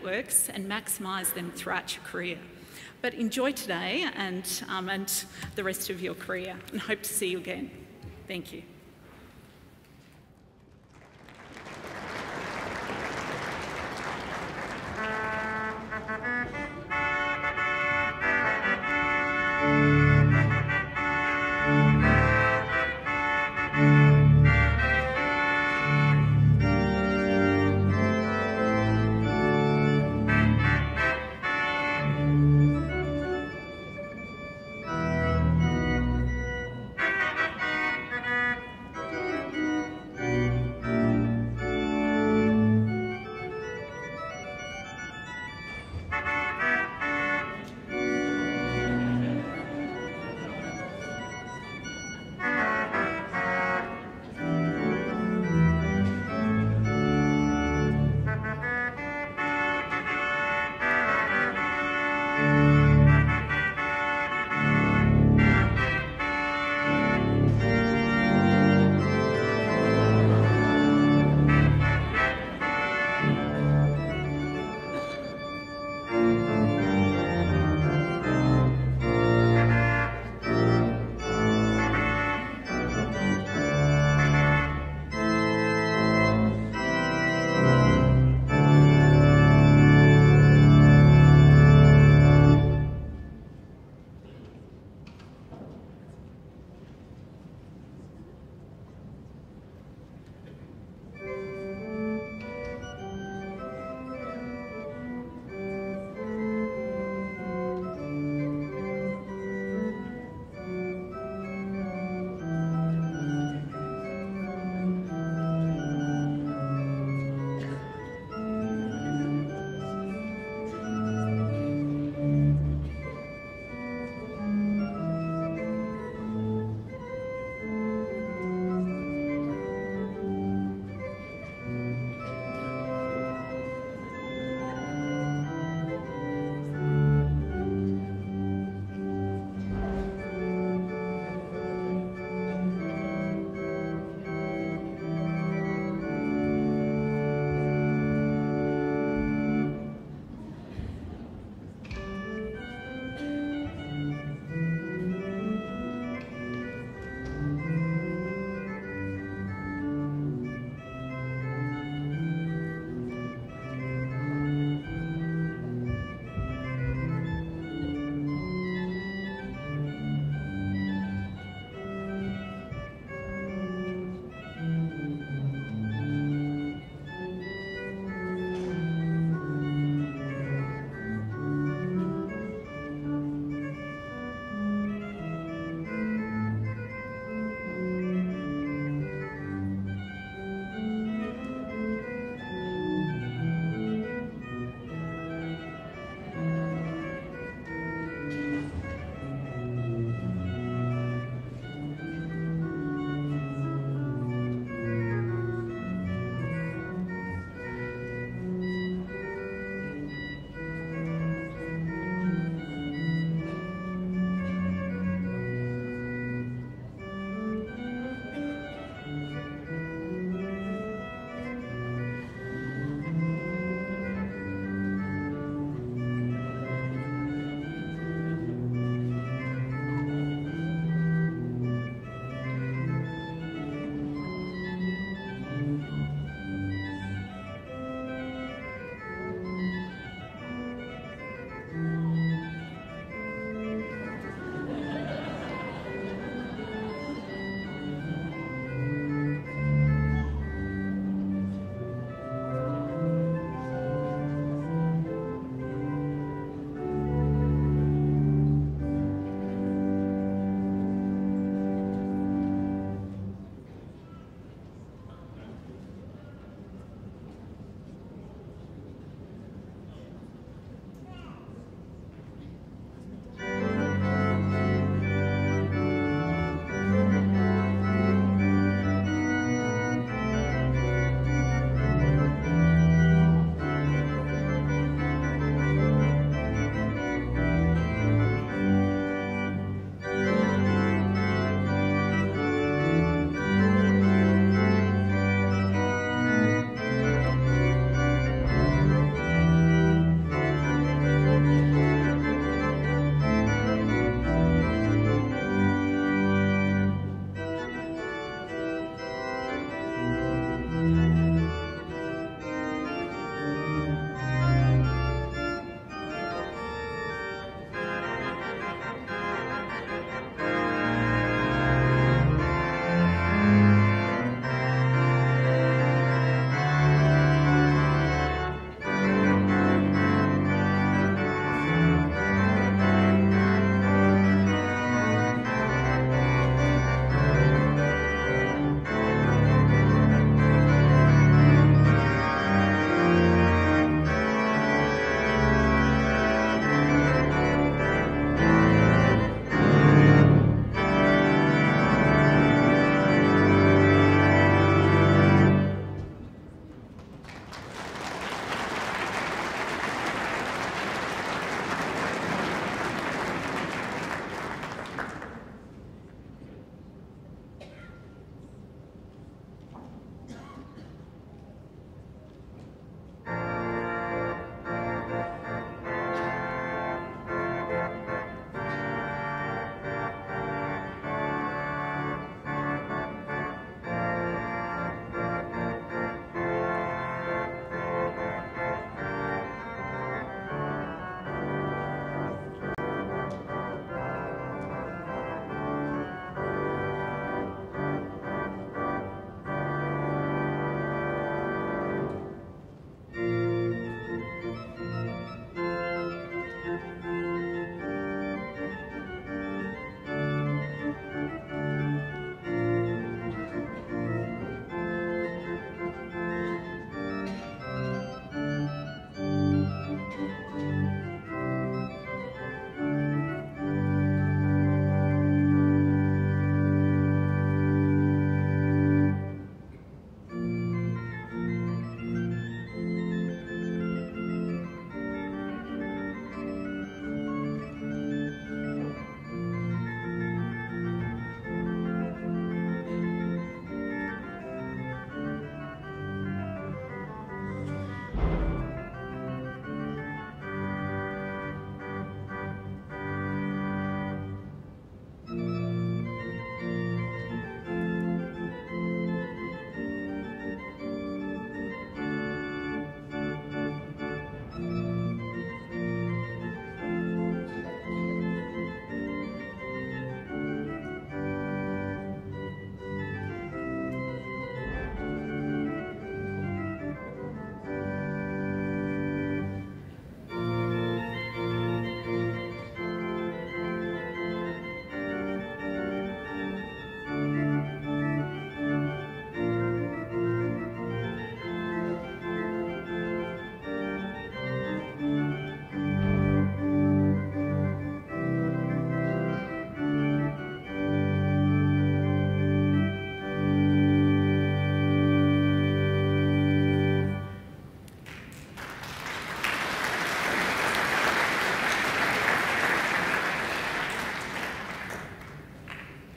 networks and maximise them throughout your career. But enjoy today and the rest of your career, and hope to see you again. Thank you.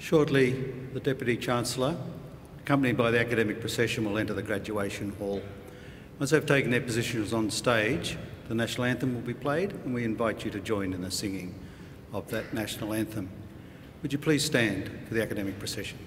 Shortly, the Deputy Chancellor, accompanied by the academic procession, will enter the graduation hall. Once they've taken their positions on stage, the national anthem will be played, and we invite you to join in the singing of that national anthem. Would you please stand for the academic procession?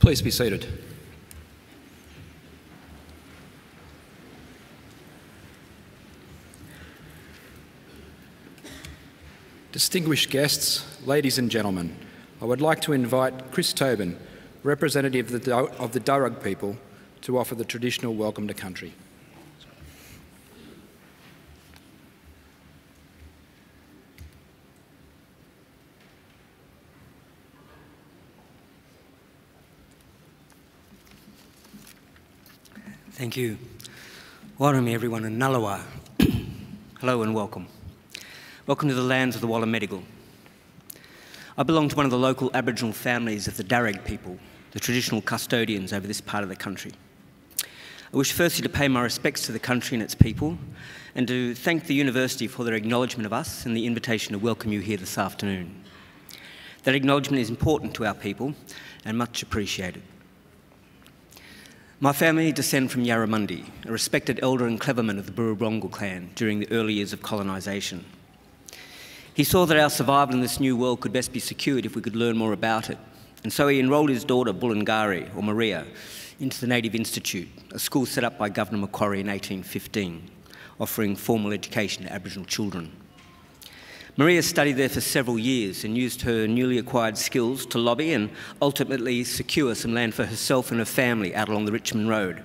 Please be seated. Distinguished guests, ladies and gentlemen, I would like to invite Chris Tobin, representative of the Darug people, to offer the traditional welcome to country. Thank you. Warami everyone and Nalawa. Hello and welcome. Welcome to the lands of the Walla Medigal. I belong to one of the local Aboriginal families of the Darug people, the traditional custodians over this part of the country. I wish firstly to pay my respects to the country and its people and to thank the university for their acknowledgement of us and the invitation to welcome you here this afternoon. That acknowledgement is important to our people and much appreciated. My family descend from Yarramundi, a respected elder and cleverman of the Burrabrongal clan during the early years of colonisation. He saw that our survival in this new world could best be secured if we could learn more about it, and so he enrolled his daughter, Bulungari, or Maria, into the Native Institute, a school set up by Governor Macquarie in 1815, offering formal education to Aboriginal children. Maria studied there for several years and used her newly acquired skills to lobby and ultimately secure some land for herself and her family out along the Richmond Road.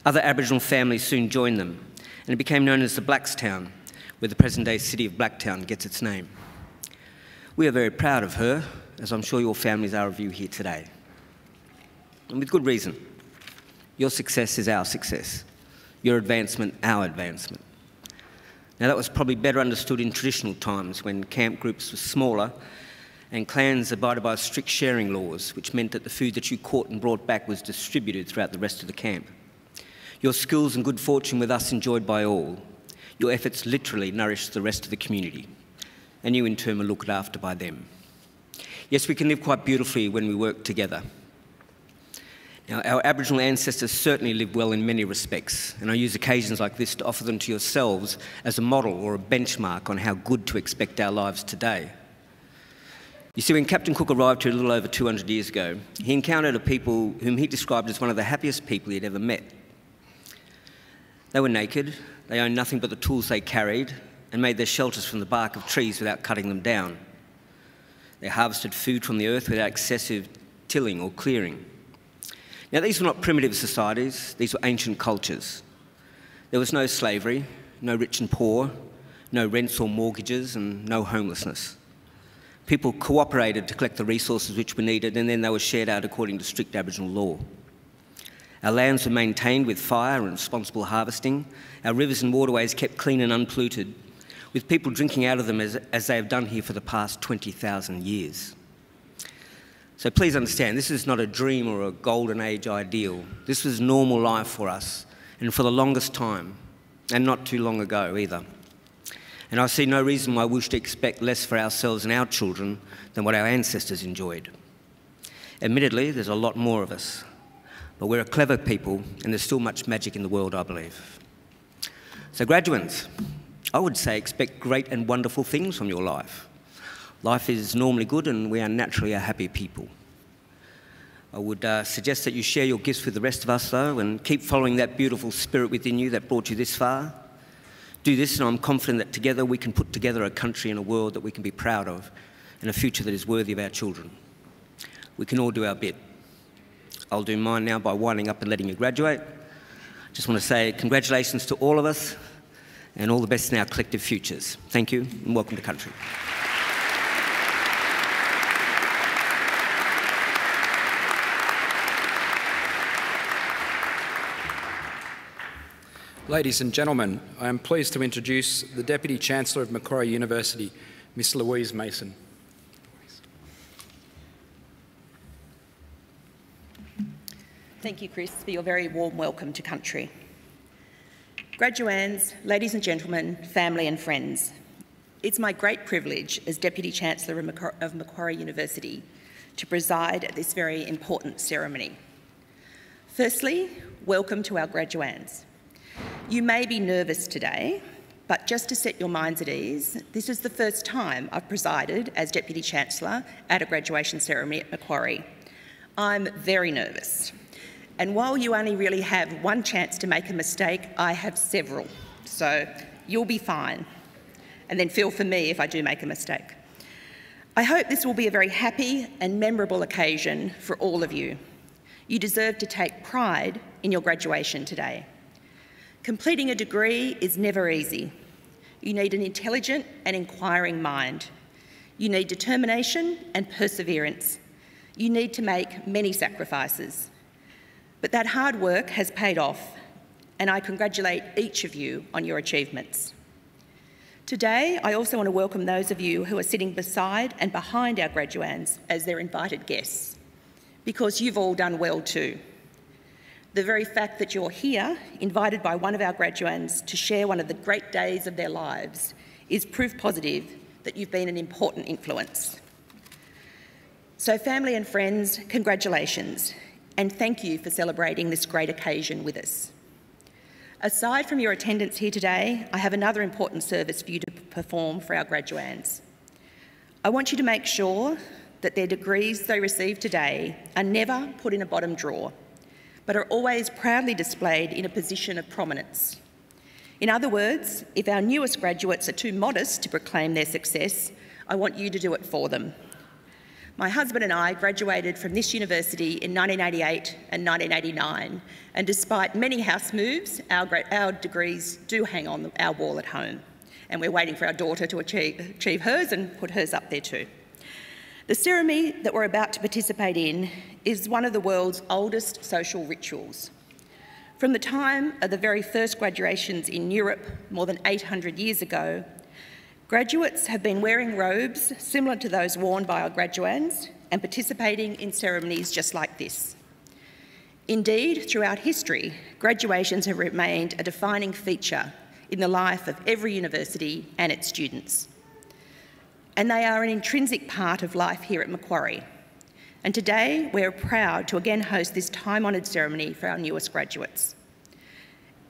Other Aboriginal families soon joined them, and it became known as the Blackstown, where the present-day city of Blacktown gets its name. We are very proud of her, as I'm sure your families are of you here today. And with good reason. Your success is our success. Your advancement, our advancement. Now that was probably better understood in traditional times when camp groups were smaller and clans abided by strict sharing laws, which meant that the food that you caught and brought back was distributed throughout the rest of the camp. Your skills and good fortune were thus enjoyed by all. Your efforts literally nourished the rest of the community, and you in turn were looked after by them. Yes, we can live quite beautifully when we work together. Now, our Aboriginal ancestors certainly lived well in many respects, and I use occasions like this to offer them to yourselves as a model or a benchmark on how good to expect our lives today. You see, when Captain Cook arrived here a little over 200 years ago, he encountered a people whom he described as one of the happiest people he'd ever met. They were naked, they owned nothing but the tools they carried, and made their shelters from the bark of trees without cutting them down. They harvested food from the earth without excessive tilling or clearing. Now, these were not primitive societies, these were ancient cultures. There was no slavery, no rich and poor, no rents or mortgages, and no homelessness. People cooperated to collect the resources which were needed, and then they were shared out according to strict Aboriginal law. Our lands were maintained with fire and responsible harvesting, our rivers and waterways kept clean and unpolluted, with people drinking out of them as they have done here for the past 20,000 years. So please understand, this is not a dream or a golden age ideal. This was normal life for us, and for the longest time, and not too long ago either. And I see no reason why we should expect less for ourselves and our children than what our ancestors enjoyed. Admittedly, there's a lot more of us, but we're a clever people, and there's still much magic in the world, I believe. So graduates, I would say expect great and wonderful things from your life. Life is normally good, and we are naturally a happy people. I would suggest that you share your gifts with the rest of us, though, and keep following that beautiful spirit within you that brought you this far. Do this, and I'm confident that together we can put together a country and a world that we can be proud of, and a future that is worthy of our children. We can all do our bit. I'll do mine now by winding up and letting you graduate. I just want to say congratulations to all of us, and all the best in our collective futures. Thank you, and welcome to country. Ladies and gentlemen, I am pleased to introduce the Deputy Chancellor of Macquarie University, Miss Louise Mason. Thank you, Chris, for your very warm welcome to country. Graduands, ladies and gentlemen, family and friends, it's my great privilege as Deputy Chancellor of Macquarie University to preside at this very important ceremony. Firstly, welcome to our graduands. You may be nervous today, but just to set your minds at ease, this is the first time I've presided as Deputy Chancellor at a graduation ceremony at Macquarie. I'm very nervous. And while you only really have one chance to make a mistake, I have several. So you'll be fine. And then feel for me if I do make a mistake. I hope this will be a very happy and memorable occasion for all of you. You deserve to take pride in your graduation today. Completing a degree is never easy. You need an intelligent and inquiring mind. You need determination and perseverance. You need to make many sacrifices. But that hard work has paid off, and I congratulate each of you on your achievements. Today, I also want to welcome those of you who are sitting beside and behind our graduands as their invited guests, because you've all done well too. The very fact that you're here, invited by one of our graduands to share one of the great days of their lives, is proof positive that you've been an important influence. So family and friends, congratulations, and thank you for celebrating this great occasion with us. Aside from your attendance here today, I have another important service for you to perform for our graduands. I want you to make sure that their degrees they receive today are never put in a bottom drawer, but are always proudly displayed in a position of prominence. In other words, if our newest graduates are too modest to proclaim their success, I want you to do it for them. My husband and I graduated from this university in 1988 and 1989, and despite many house moves, our degrees do hang on our wall at home, and we're waiting for our daughter to achieve hers and put hers up there too. The ceremony that we're about to participate in is one of the world's oldest social rituals. From the time of the very first graduations in Europe more than 800 years ago, graduates have been wearing robes similar to those worn by our graduands and participating in ceremonies just like this. Indeed, throughout history, graduations have remained a defining feature in the life of every university and its students. And they are an intrinsic part of life here at Macquarie. And today, we're proud to again host this time-honoured ceremony for our newest graduates.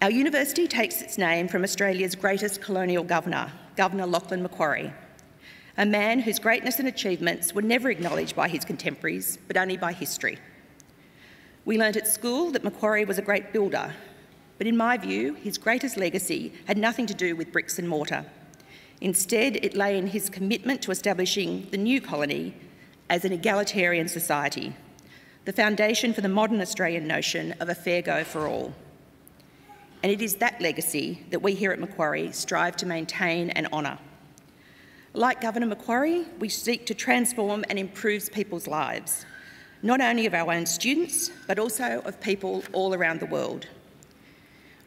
Our university takes its name from Australia's greatest colonial governor, Governor Lachlan Macquarie, a man whose greatness and achievements were never acknowledged by his contemporaries, but only by history. We learnt at school that Macquarie was a great builder, but in my view, his greatest legacy had nothing to do with bricks and mortar. Instead, it lay in his commitment to establishing the new colony as an egalitarian society, the foundation for the modern Australian notion of a fair go for all. And it is that legacy that we here at Macquarie strive to maintain and honour. Like Governor Macquarie, we seek to transform and improve people's lives, not only of our own students, but also of people all around the world.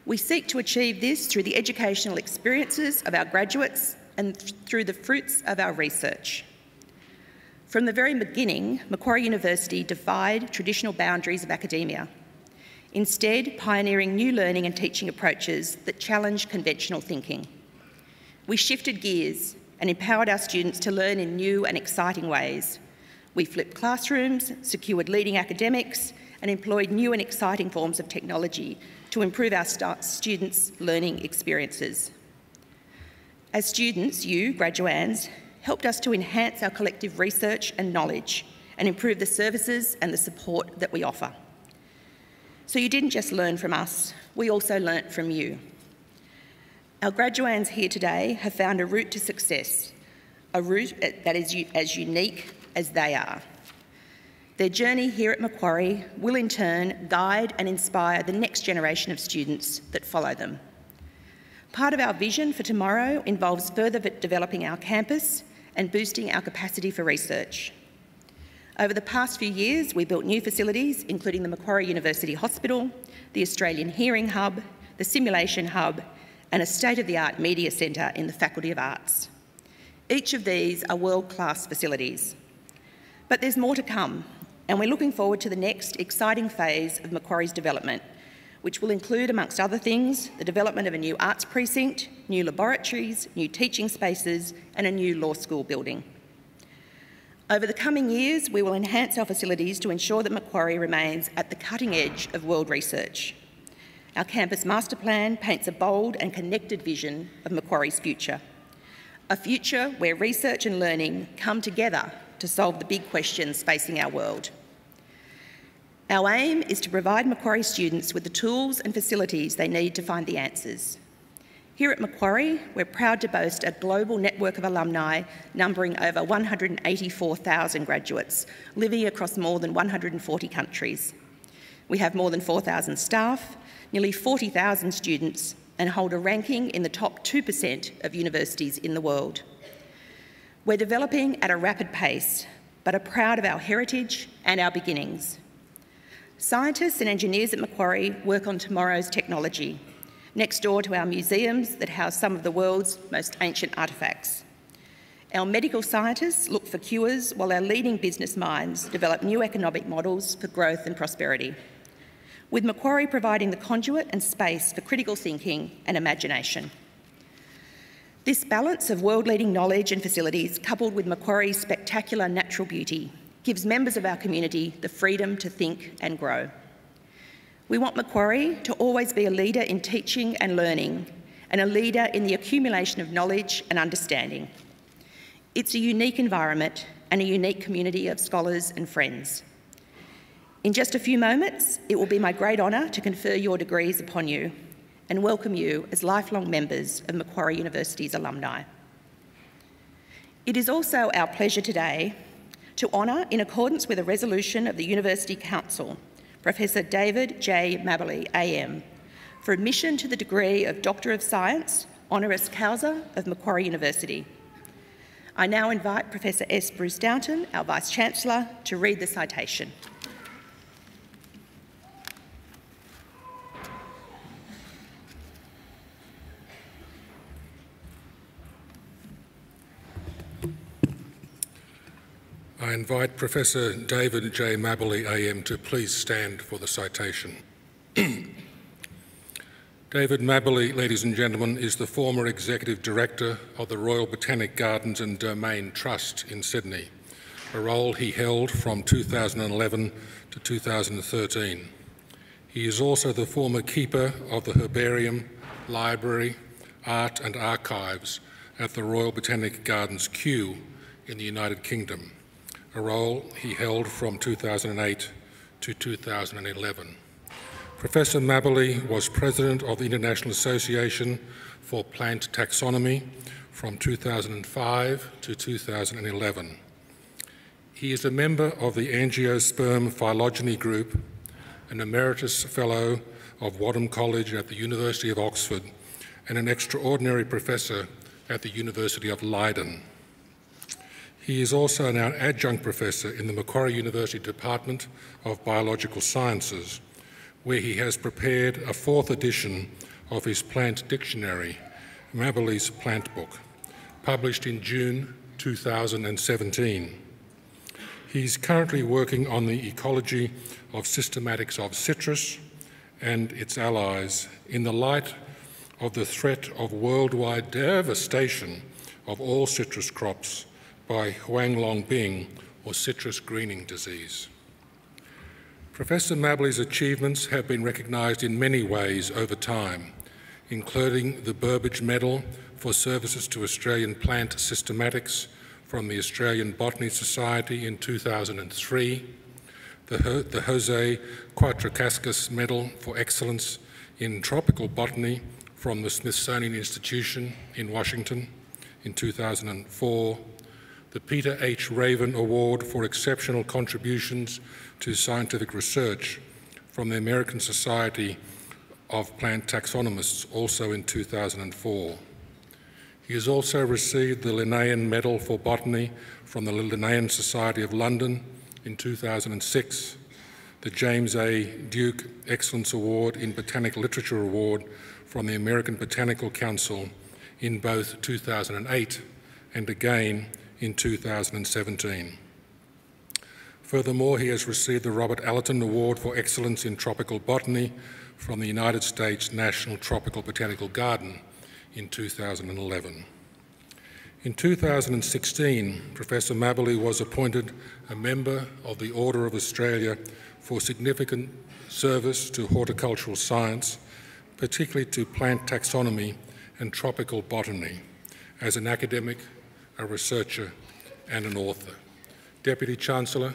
We seek to achieve this through the educational experiences of our graduates and through the fruits of our research. From the very beginning, Macquarie University defied traditional boundaries of academia, instead pioneering new learning and teaching approaches that challenge conventional thinking. We shifted gears and empowered our students to learn in new and exciting ways. We flipped classrooms, secured leading academics, and employed new and exciting forms of technology to improve our students' learning experiences. As students, you, graduands, helped us to enhance our collective research and knowledge and improve the services and the support that we offer. So you didn't just learn from us, we also learnt from you. Our graduands here today have found a route to success, a route that is as unique as they are. Their journey here at Macquarie will in turn guide and inspire the next generation of students that follow them. Part of our vision for tomorrow involves further developing our campus and boosting our capacity for research. Over the past few years, we built new facilities, including the Macquarie University Hospital, the Australian Hearing Hub, the Simulation Hub, and a state-of-the-art media centre in the Faculty of Arts. Each of these are world-class facilities. But there's more to come, and we're looking forward to the next exciting phase of Macquarie's development, which will include, amongst other things, the development of a new arts precinct, new laboratories, new teaching spaces, and a new law school building. Over the coming years, we will enhance our facilities to ensure that Macquarie remains at the cutting edge of world research. Our campus master plan paints a bold and connected vision of Macquarie's future, a future where research and learning come together to solve the big questions facing our world. Our aim is to provide Macquarie students with the tools and facilities they need to find the answers. Here at Macquarie, we're proud to boast a global network of alumni numbering over 184,000 graduates living across more than 140 countries. We have more than 4,000 staff, nearly 40,000 students, and hold a ranking in the top 2% of universities in the world. We're developing at a rapid pace, but are proud of our heritage and our beginnings. Scientists and engineers at Macquarie work on tomorrow's technology, next door to our museums that house some of the world's most ancient artefacts. Our medical scientists look for cures while our leading business minds develop new economic models for growth and prosperity, with Macquarie providing the conduit and space for critical thinking and imagination. This balance of world-leading knowledge and facilities, coupled with Macquarie's spectacular natural beauty, gives members of our community the freedom to think and grow. We want Macquarie to always be a leader in teaching and learning, and a leader in the accumulation of knowledge and understanding. It's a unique environment and a unique community of scholars and friends. In just a few moments, it will be my great honour to confer your degrees upon you and welcome you as lifelong members of Macquarie University's alumni. It is also our pleasure today to honour, in accordance with a resolution of the University Council, Professor David J. Mabberley, AM, for admission to the degree of Doctor of Science, honoris causa of Macquarie University. I now invite Professor S. Bruce Downton, our Vice-Chancellor, to read the citation. I invite Professor David J. Mabberley, AM, to please stand for the citation. David Mabberley, ladies and gentlemen, is the former Executive Director of the Royal Botanic Gardens and Domain Trust in Sydney, a role he held from 2011 to 2013. He is also the former Keeper of the Herbarium, Library, Art and Archives at the Royal Botanic Gardens Kew in the United Kingdom, a role he held from 2008 to 2011. Professor Mabberley was President of the International Association for Plant Taxonomy from 2005 to 2011. He is a member of the Angiosperm Phylogeny Group, an Emeritus Fellow of Wadham College at the University of Oxford, and an extraordinary professor at the University of Leiden. He is also now an adjunct professor in the Macquarie University Department of Biological Sciences, where he has prepared a 4th edition of his plant dictionary, Mabberley's Plant Book, published in June 2017. He's currently working on the ecology of systematics of citrus and its allies in the light of the threat of worldwide devastation of all citrus crops by Huanglongbing, or citrus greening disease. Professor Mabberley's achievements have been recognised in many ways over time, including the Burbage Medal for services to Australian plant systematics from the Australian Botany Society in 2003, the Jose Cuatrecascas Medal for Excellence in Tropical Botany from the Smithsonian Institution in Washington in 2004, the Peter H. Raven Award for Exceptional Contributions to Scientific Research from the American Society of Plant Taxonomists, also in 2004. He has also received the Linnaean Medal for Botany from the Linnaean Society of London in 2006, the James A. Duke Excellence Award in Botanical Literature Award from the American Botanical Council in both 2008 and again in 2017. Furthermore, he has received the Robert Allerton Award for Excellence in Tropical Botany from the United States National Tropical Botanical Garden in 2011. In 2016, Professor Mabberley was appointed a member of the Order of Australia for significant service to horticultural science, particularly to plant taxonomy and tropical botany, as an academic, a researcher and an author. Deputy Chancellor,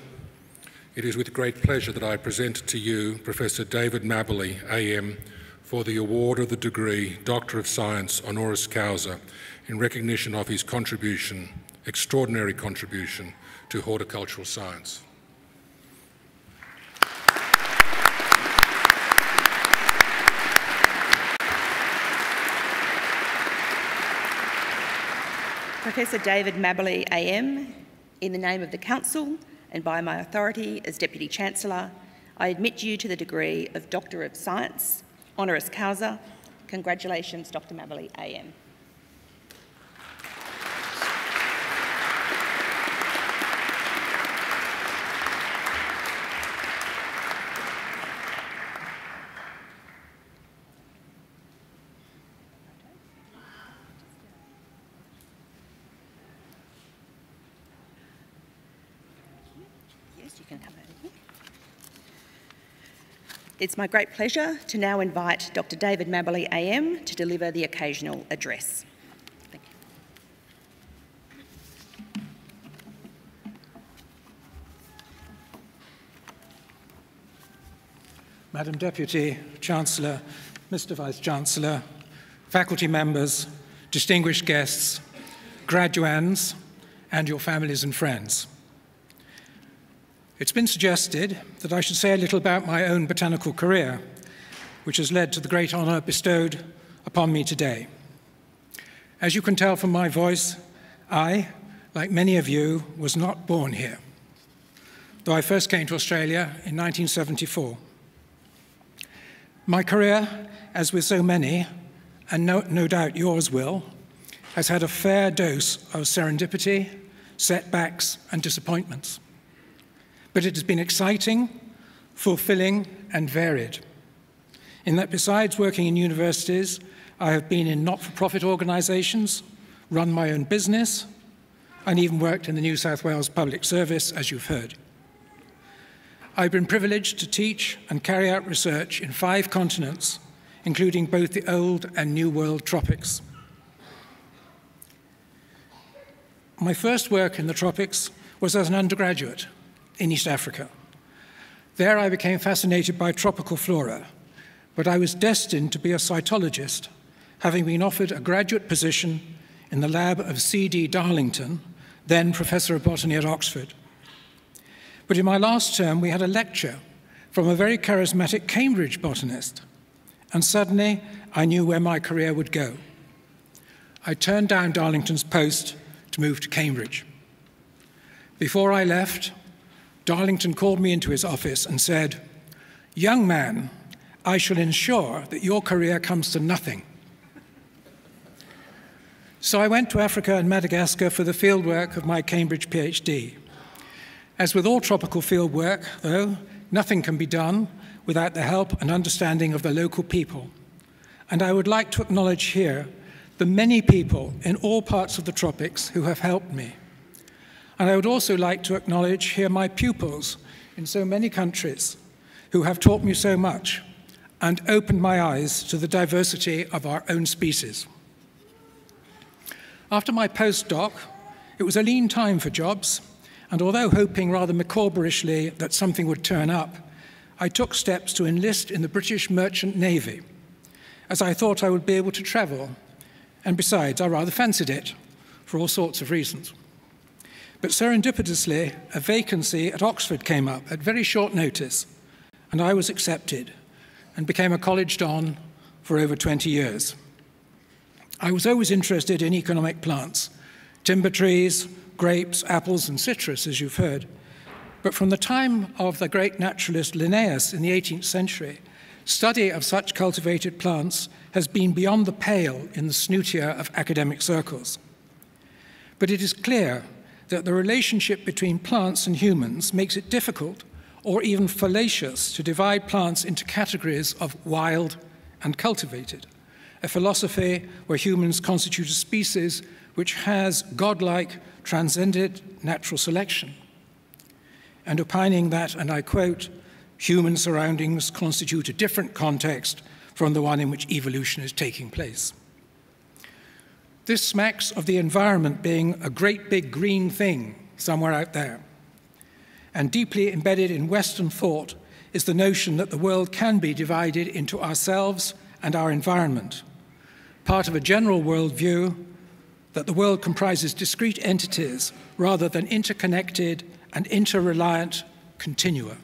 it is with great pleasure that I present to you Professor David Mabberley, AM, for the award of the degree Doctor of Science honoris causa in recognition of his contribution, extraordinary contribution, to horticultural science. Professor David Mabberley, AM, in the name of the Council and by my authority as Deputy Chancellor, I admit you to the degree of Doctor of Science, honoris causa. Congratulations, Dr. Mabberley AM. Yes, you can come over here. It's my great pleasure to now invite Dr. David Mabberley AM to deliver the occasional address. Thank you. Madam Deputy Chancellor, Mr. Vice-Chancellor, faculty members, distinguished guests, graduands, and your families and friends. It's been suggested that I should say a little about my own botanical career, which has led to the great honour bestowed upon me today. As you can tell from my voice, I, like many of you, was not born here, though I first came to Australia in 1974. My career, as with so many, and no doubt yours will, has had a fair dose of serendipity, setbacks, and disappointments. But it has been exciting, fulfilling, and varied, in that besides working in universities, I have been in not-for-profit organisations, run my own business, and even worked in the New South Wales Public Service, as you've heard. I've been privileged to teach and carry out research in 5 continents, including both the Old and New World tropics. My first work in the tropics was as an undergraduate in East Africa. There I became fascinated by tropical flora, but I was destined to be a cytologist, having been offered a graduate position in the lab of C.D. Darlington, then Professor of Botany at Oxford. But in my last term, we had a lecture from a very charismatic Cambridge botanist, and suddenly I knew where my career would go. I turned down Darlington's post to move to Cambridge. Before I left, Darlington called me into his office and said, "Young man, I shall ensure that your career comes to nothing." So I went to Africa and Madagascar for the fieldwork of my Cambridge PhD. As with all tropical fieldwork, though, nothing can be done without the help and understanding of the local people. And I would like to acknowledge here the many people in all parts of the tropics who have helped me. And I would also like to acknowledge here my pupils in so many countries who have taught me so much and opened my eyes to the diversity of our own species. After my postdoc, it was a lean time for jobs, and although hoping rather Macquarieishly that something would turn up, I took steps to enlist in the British Merchant Navy, as I thought I would be able to travel, and besides, I rather fancied it, for all sorts of reasons. But serendipitously, a vacancy at Oxford came up at very short notice, and I was accepted and became a college don for over 20 years. I was always interested in economic plants, timber trees, grapes, apples, and citrus, as you've heard. But from the time of the great naturalist Linnaeus in the 18th century, study of such cultivated plants has been beyond the pale in the snootier of academic circles. But it is clear that the relationship between plants and humans makes it difficult or even fallacious to divide plants into categories of wild and cultivated, a philosophy where humans constitute a species which has godlike, transcended natural selection, and opining that, and I quote, "human surroundings constitute a different context from the one in which evolution is taking place." This smacks of the environment being a great big green thing somewhere out there. And deeply embedded in Western thought is the notion that the world can be divided into ourselves and our environment, part of a general worldview that the world comprises discrete entities rather than interconnected and interreliant continua.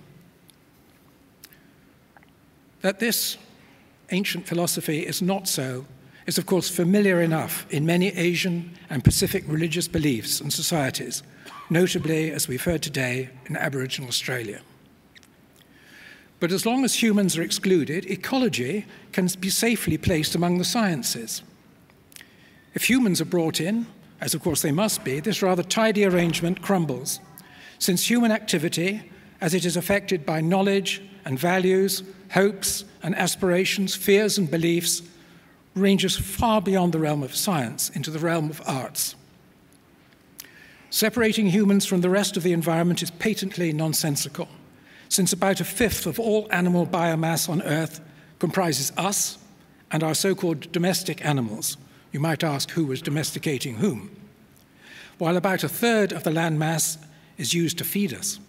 That this ancient philosophy is not so is, of course, familiar enough in many Asian and Pacific religious beliefs and societies, notably, as we've heard today, in Aboriginal Australia. But as long as humans are excluded, ecology can be safely placed among the sciences. If humans are brought in, as of course they must be, this rather tidy arrangement crumbles, since human activity, as it is affected by knowledge and values, hopes and aspirations, fears and beliefs, ranges far beyond the realm of science into the realm of arts. Separating humans from the rest of the environment is patently nonsensical, since about a fifth of all animal biomass on Earth comprises us and our so-called domestic animals. You might ask who was domesticating whom, while about a third of the land mass is used to feed us.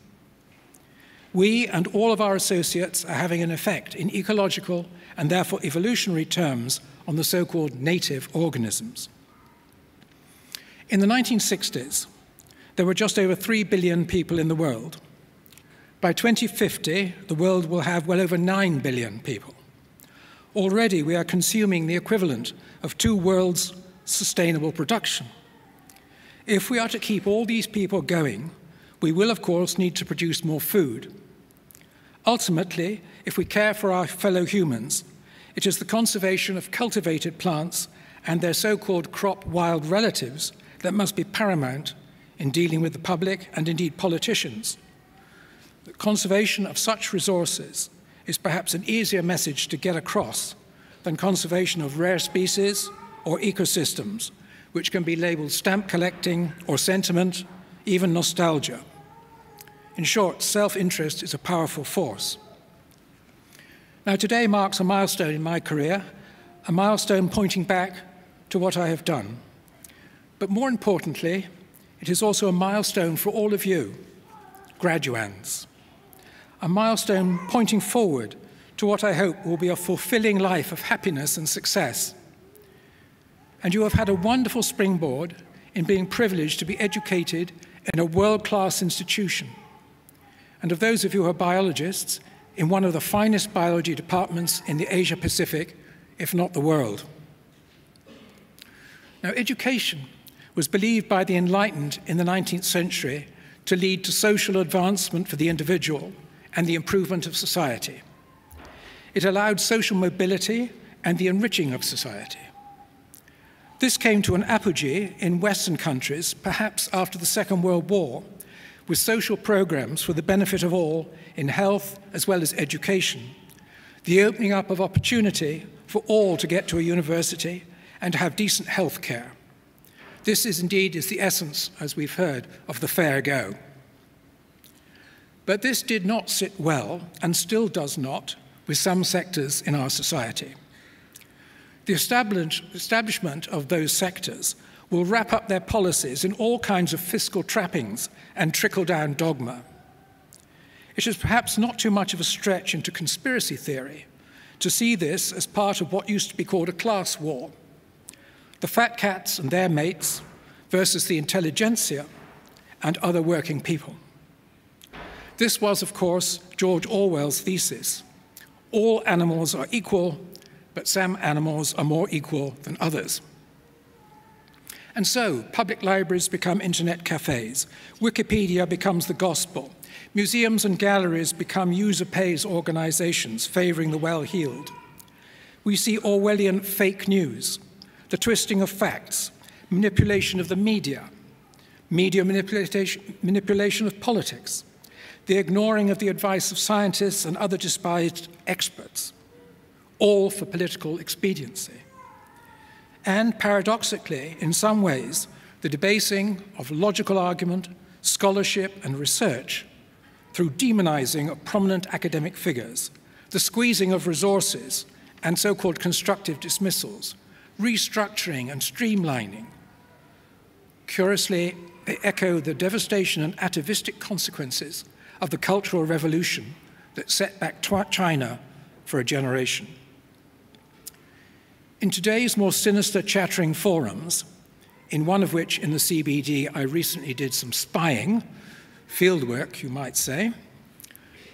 We and all of our associates are having an effect in ecological and therefore evolutionary terms on the so-called native organisms. In the 1960s, there were just over 3 billion people in the world. By 2050, the world will have well over 9 billion people. Already, we are consuming the equivalent of 2 worlds' sustainable production. If we are to keep all these people going, we will, of course, need to produce more food. Ultimately, if we care for our fellow humans, it is the conservation of cultivated plants and their so-called crop wild relatives that must be paramount in dealing with the public and indeed politicians. The conservation of such resources is perhaps an easier message to get across than conservation of rare species or ecosystems, which can be labeled stamp collecting or sentiment, even nostalgia. In short, self-interest is a powerful force. Now, today marks a milestone in my career, a milestone pointing back to what I have done. But more importantly, it is also a milestone for all of you, graduands. A milestone pointing forward to what I hope will be a fulfilling life of happiness and success. And you have had a wonderful springboard in being privileged to be educated in a world-class institution. And of those of you who are biologists, in one of the finest biology departments in the Asia-Pacific, if not the world. Now, education was believed by the enlightened in the 19th century to lead to social advancement for the individual and the improvement of society. It allowed social mobility and the enriching of society. This came to an apogee in Western countries, perhaps after the Second World War, with social programs for the benefit of all in health as well as education, the opening up of opportunity for all to get to a university and to have decent health care. This is indeed the essence, as we've heard, of the fair go. But this did not sit well, and still does not, with some sectors in our society. The establishment of those sectors will wrap up their policies in all kinds of fiscal trappings and trickle-down dogma. It is perhaps not too much of a stretch into conspiracy theory to see this as part of what used to be called a class war. The fat cats and their mates versus the intelligentsia and other working people. This was, of course, George Orwell's thesis. All animals are equal, but some animals are more equal than others. And so, public libraries become internet cafes, Wikipedia becomes the gospel, museums and galleries become user-pays organizations favoring the well-heeled. We see Orwellian fake news, the twisting of facts, manipulation of the media manipulation of politics, the ignoring of the advice of scientists and other despised experts, all for political expediency. And paradoxically, in some ways, the debasing of logical argument, scholarship, and research through demonizing of prominent academic figures, the squeezing of resources, and so-called constructive dismissals, restructuring and streamlining. Curiously, they echo the devastation and atavistic consequences of the Cultural Revolution that set back China for a generation. In today's more sinister chattering forums, in one of which in the CBD I recently did some spying, fieldwork you might say,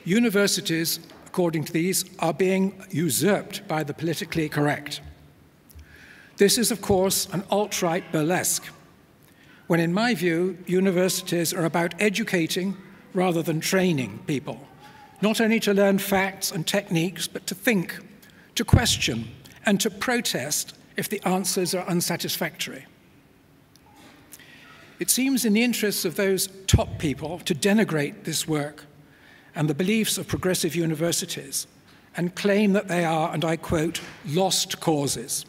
universities, according to these, are being usurped by the politically correct. This is, of course, an alt-right burlesque, when in my view, universities are about educating rather than training people not only to learn facts and techniques, but to think, to question, and to protest if the answers are unsatisfactory. It seems in the interests of those top people to denigrate this work and the beliefs of progressive universities and claim that they are, and I quote, lost causes.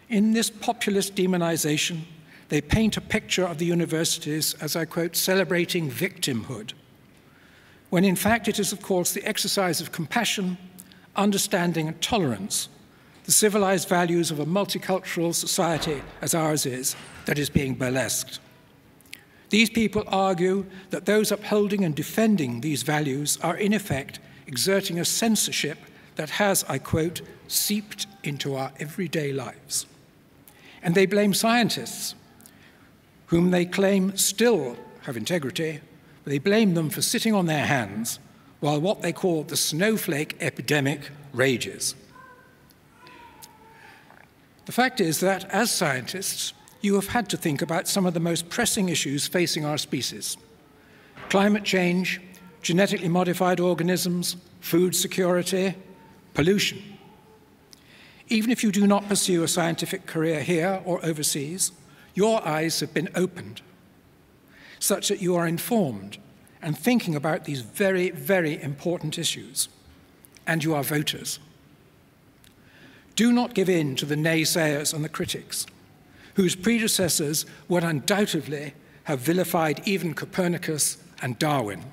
In this populist demonization, they paint a picture of the universities as, I quote, celebrating victimhood, when in fact it is, of course, the exercise of compassion, understanding, and tolerance, the civilized values of a multicultural society as ours is, that is being burlesqued. These people argue that those upholding and defending these values are, in effect, exerting a censorship that has, I quote, seeped into our everyday lives. And they blame scientists, whom they claim still have integrity, but they blame them for sitting on their hands while what they call the snowflake epidemic rages. The fact is that, as scientists, you have had to think about some of the most pressing issues facing our species: climate change, genetically modified organisms, food security, pollution. Even if you do not pursue a scientific career here or overseas, your eyes have been opened, such that you are informed and thinking about these very, very important issues, and you are voters. Do not give in to the naysayers and the critics, whose predecessors would undoubtedly have vilified even Copernicus and Darwin.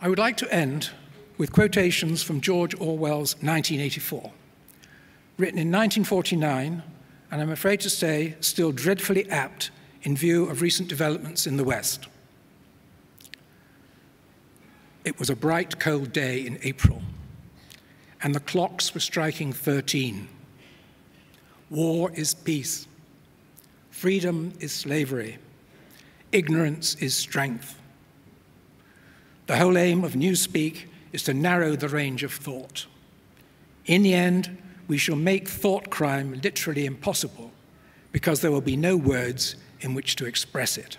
I would like to end with quotations from George Orwell's 1984, written in 1949, and I'm afraid to say still dreadfully apt in view of recent developments in the West. It was a bright, cold day in April, and the clocks were striking 13. War is peace. Freedom is slavery. Ignorance is strength. The whole aim of Newspeak is to narrow the range of thought. In the end, we shall make thought crime literally impossible because there will be no words in which to express it.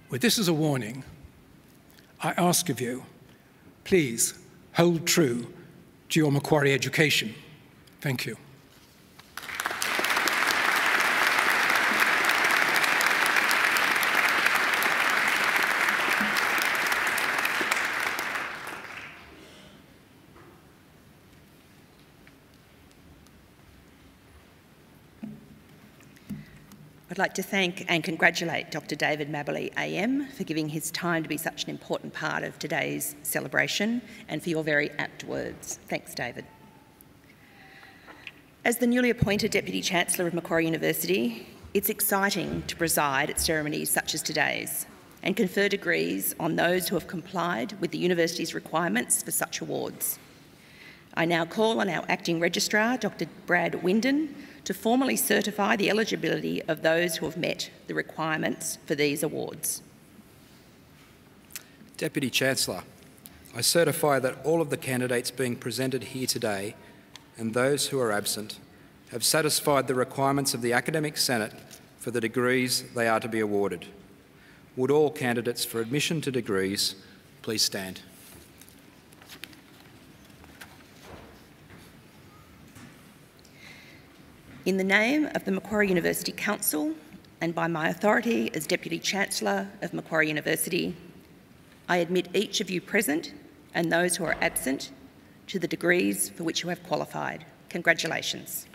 With this as a warning, I ask of you, please hold true to your Macquarie education. Thank you. I'd like to thank and congratulate Dr. David Mabberley AM for giving his time to be such an important part of today's celebration and for your very apt words. Thanks, David. As the newly appointed Deputy Chancellor of Macquarie University, it's exciting to preside at ceremonies such as today's and confer degrees on those who have complied with the university's requirements for such awards. I now call on our Acting Registrar, Dr. Brad Winden, to formally certify the eligibility of those who have met the requirements for these awards. Deputy Chancellor, I certify that all of the candidates being presented here today and those who are absent have satisfied the requirements of the Academic Senate for the degrees they are to be awarded. Would all candidates for admission to degrees please stand? In the name of the Macquarie University Council and by my authority as Deputy Chancellor of Macquarie University, I admit each of you present and those who are absent to the degrees for which you have qualified. Congratulations.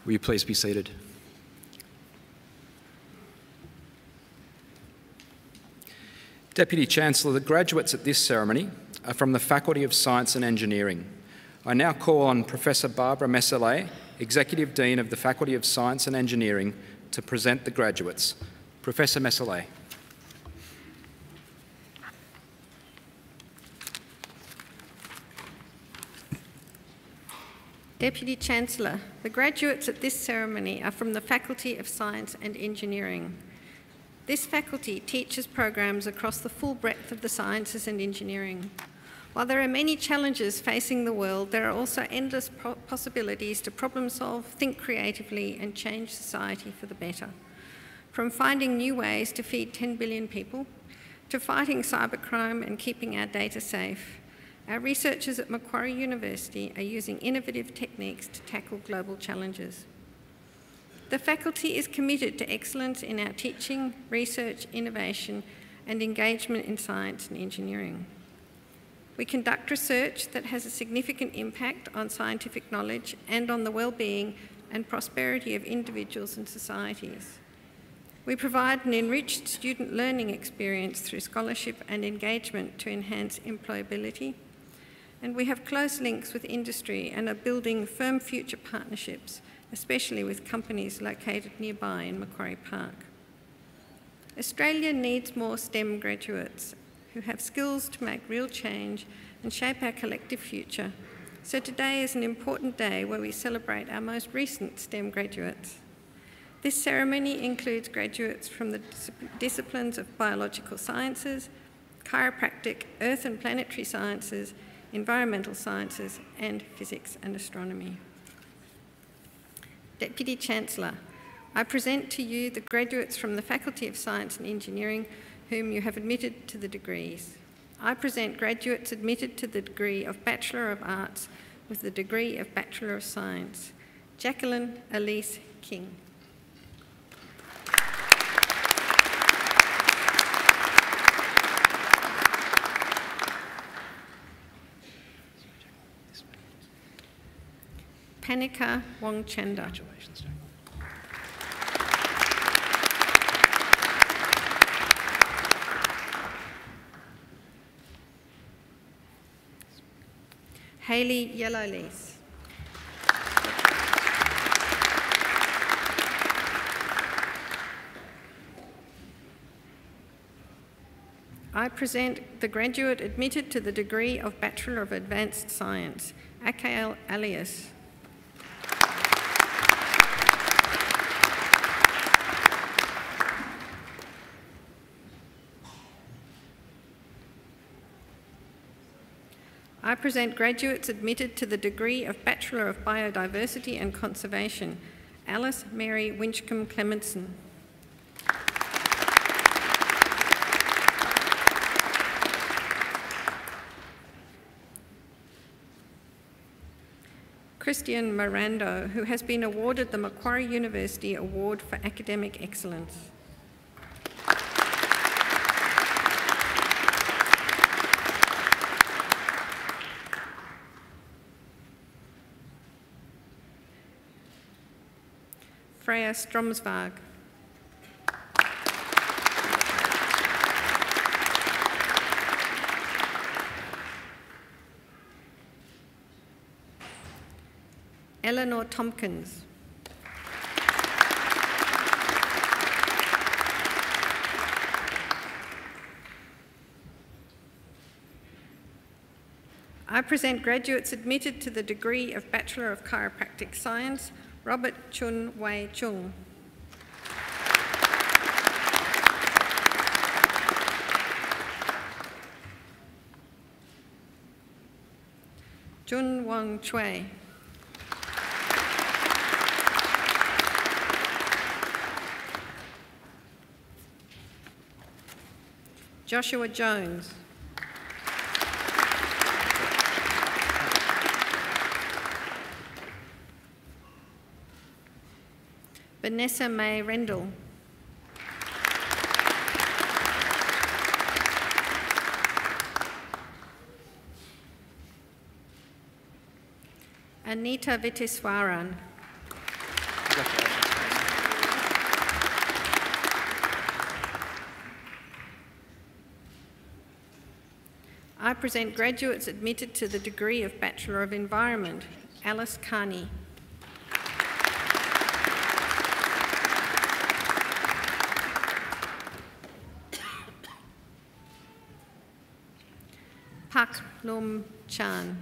Will you please be seated? Deputy Chancellor, the graduates at this ceremony are from the Faculty of Science and Engineering. I now call on Professor Barbara Messelet, Executive Dean of the Faculty of Science and Engineering, to present the graduates. Professor Messelet. Deputy Chancellor, the graduates at this ceremony are from the Faculty of Science and Engineering. This faculty teaches programs across the full breadth of the sciences and engineering. While there are many challenges facing the world, there are also endless possibilities to problem solve, think creatively, and change society for the better. From finding new ways to feed 10 billion people, to fighting cybercrime and keeping our data safe, our researchers at Macquarie University are using innovative techniques to tackle global challenges. The faculty is committed to excellence in our teaching, research, innovation, and engagement in science and engineering. We conduct research that has a significant impact on scientific knowledge and on the well-being and prosperity of individuals and societies. We provide an enriched student learning experience through scholarship and engagement to enhance employability. And we have close links with industry and are building firm future partnerships, especially with companies located nearby in Macquarie Park. Australia needs more STEM graduates who have skills to make real change and shape our collective future. So today is an important day where we celebrate our most recent STEM graduates. This ceremony includes graduates from the disciplines of biological sciences, chiropractic, earth and planetary sciences, environmental sciences, and physics and astronomy. Deputy Chancellor, I present to you the graduates from the Faculty of Science and Engineering whom you have admitted to the degrees. I present graduates admitted to the degree of Bachelor of Arts with the degree of Bachelor of Science. Jacqueline Elise King. Panika Wongchanda. Hayley Yellowlease. I present the graduate admitted to the degree of Bachelor of Advanced Science, Akael Alias. I present graduates admitted to the degree of Bachelor of Biodiversity and Conservation, Alice Mary Winchcombe Clementson. Christian Mirando, who has been awarded the Macquarie University Award for Academic Excellence. Freya Stromsvag. Eleanor Tompkins. I present graduates admitted to the degree of Bachelor of Chiropractic Science, Robert Chun Wei Chung. Jun Wang Chui. Joshua Jones. Vanessa May Rendell. Anita Vitiswaran. I present graduates admitted to the degree of Bachelor of Environment, Alice Carney. Pak Lum Chan.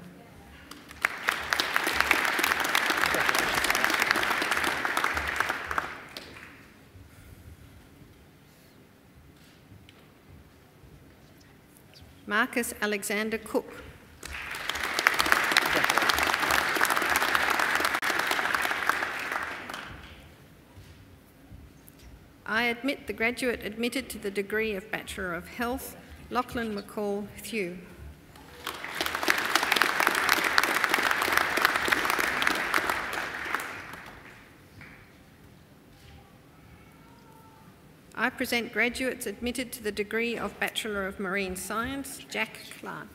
Marcus Alexander Cook. admit the graduate admitted to the degree of Bachelor of Health, Lachlan McCall Thew. I present graduates admitted to the degree of Bachelor of Marine Science, Jack Clark.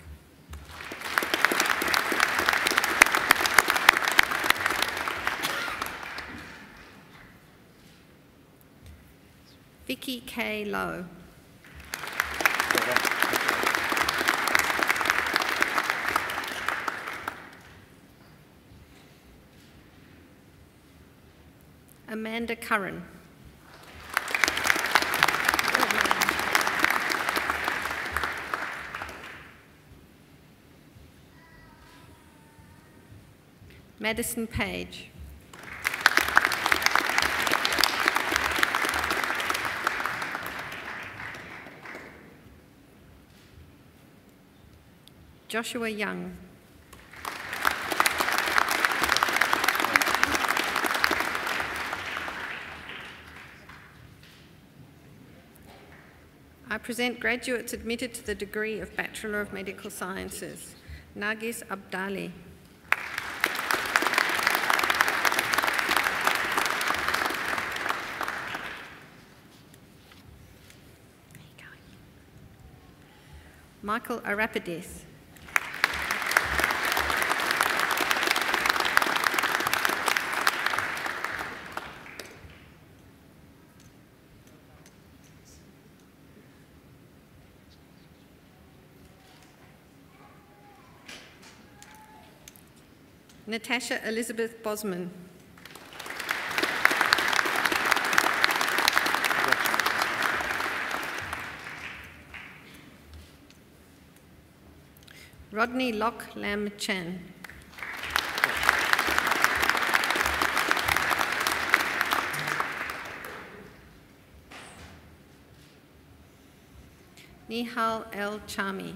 Vicky K. Lowe. Amanda Curran. Madison Page. Joshua Young. I present graduates admitted to the degree of Bachelor of Medical Sciences, Nargis Abdali. Michael Arapidis. Natasha Elizabeth Bosman. Rodney Locke Lam Chan. Nihal L. Chami.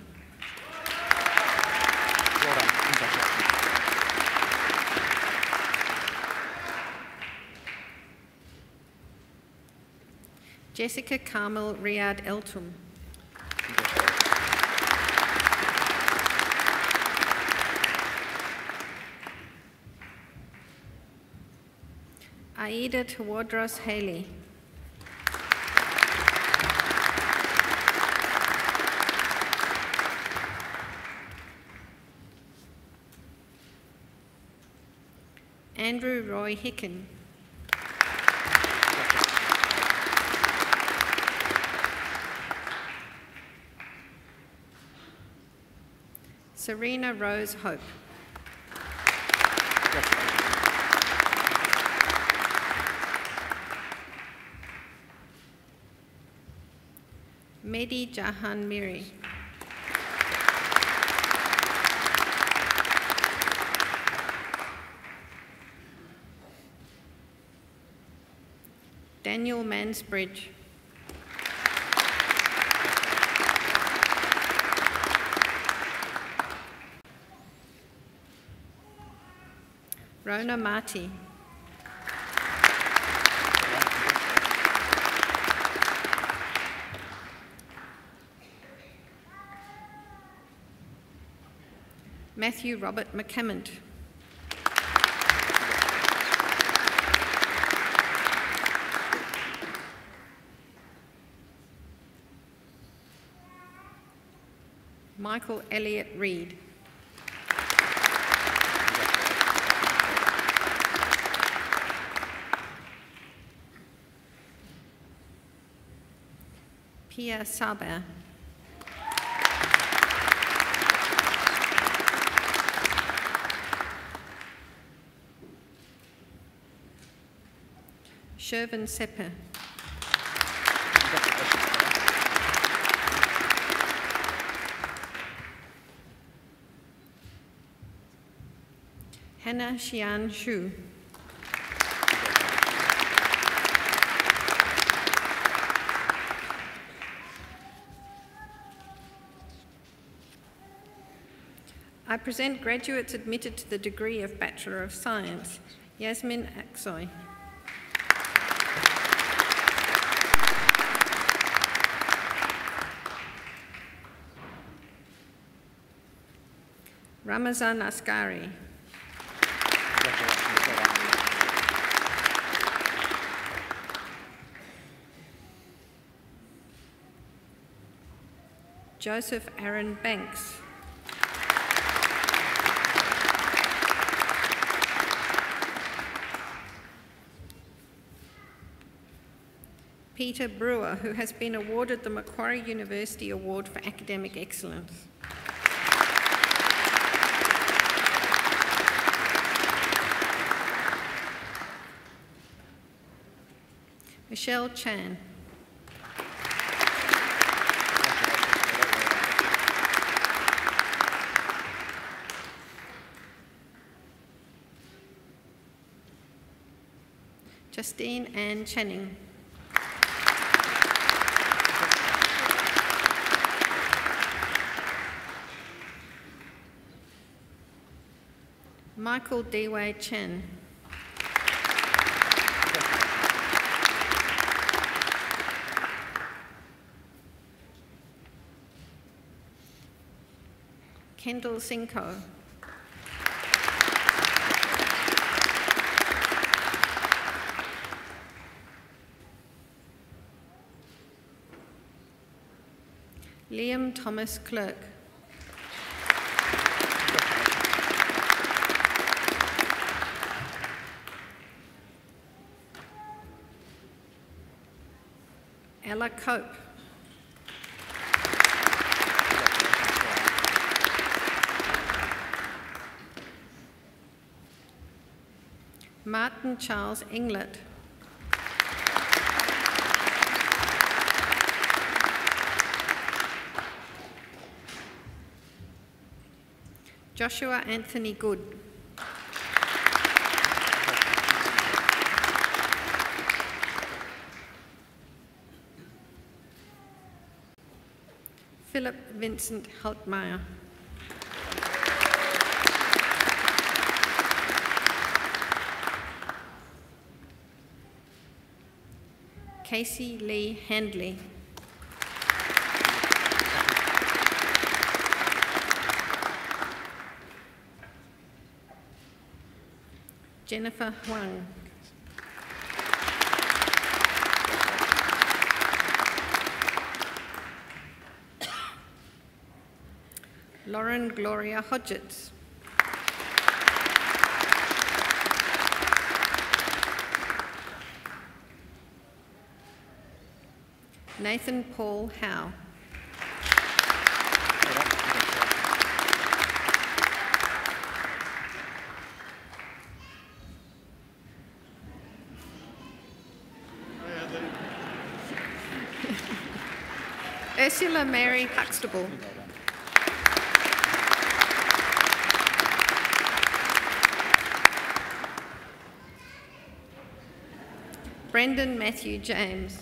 Jessica Carmel Riyad Eltum. Aida Tawadros Haley. Andrew Roy Hicken. Serena Rose Hope. Mehdi Jahan Miri. Daniel Mansbridge. Rona Marty. Matthew Robert McCament. Michael Elliott Reid. Pia Saber. Shervin Sepper. Hannah Xian Xu. I present graduates admitted to the degree of Bachelor of Science, Yasmin Aksoy. Ramazan Askari. Joseph Aaron Banks. Peter Brewer, who has been awarded the Macquarie University Award for Academic Excellence. Michelle Chan. Justine Ann Channing. Michael Dewey Chen. Kendall Cinco. Liam Thomas Clerk. Ella Cope. Martin Charles Englert. Joshua Anthony Good. Philip Vincent Hultmeyer. Casey Lee Handley. Jennifer Huang. Lauren Gloria Hodgetts. Nathan Paul Howe. Ursula Mary Huxtable. Brendan Matthew James.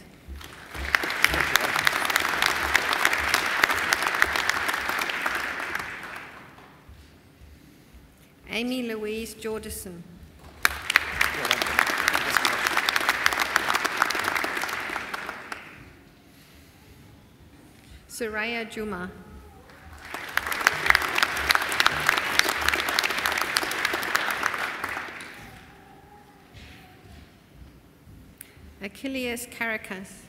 Amy Louise Jordison. Suraya Juma. Achilles Caracas.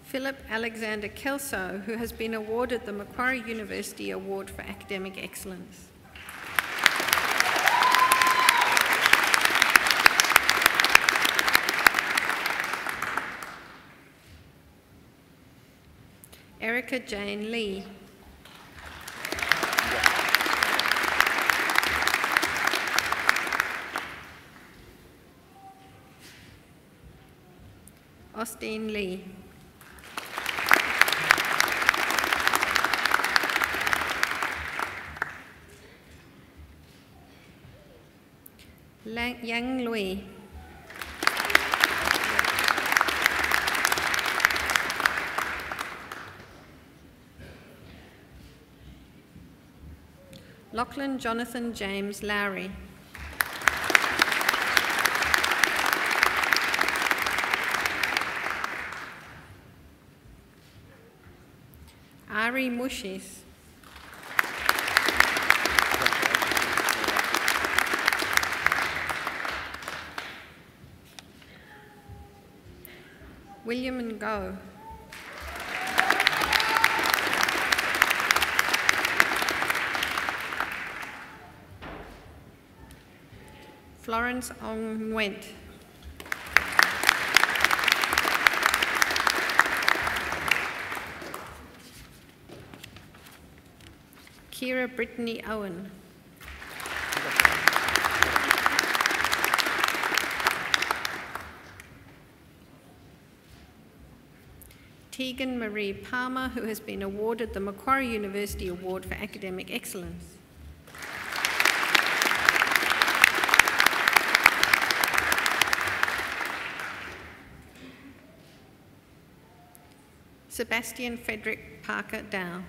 Philip Alexander Kelso, who has been awarded the Macquarie University Award for Academic Excellence. Erica Jane Lee. Austin Lee. Yang Lui. Lachlan Jonathan James Lowry. Ari Mushis. William Ngo. Florence Ong Nguyen. Kira Brittany Owen. Tegan Marie Palmer, who has been awarded the Macquarie University Award for Academic Excellence. Sebastian Frederick Parker Dow.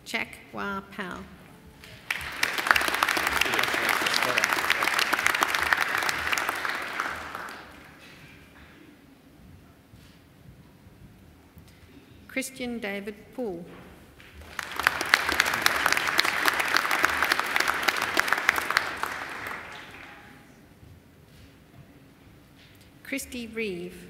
Chak Wah Pao. Christian David Poole. Christy Reeve.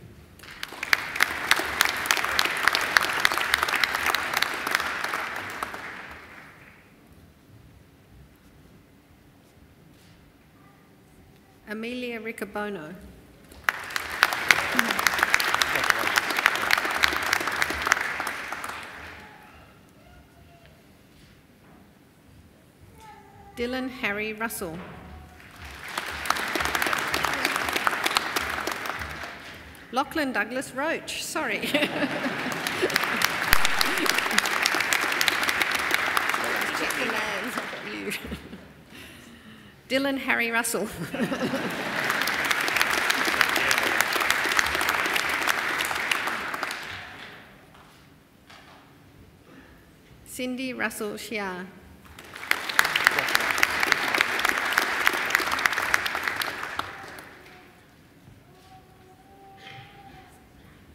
Amelia Riccobono. Dylan Harry Russell. Lachlan Douglas Roach, sorry. Check the names, I've got you. Dylan Harry Russell. Cindy Russell Shia.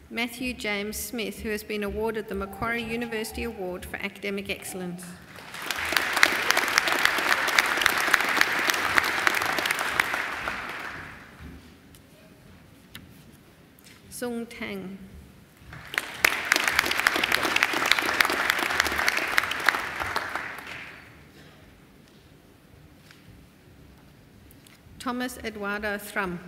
Matthew James Smith, who has been awarded the Macquarie University Award for Academic Excellence. Sung Tang. Thomas Eduardo Thrum.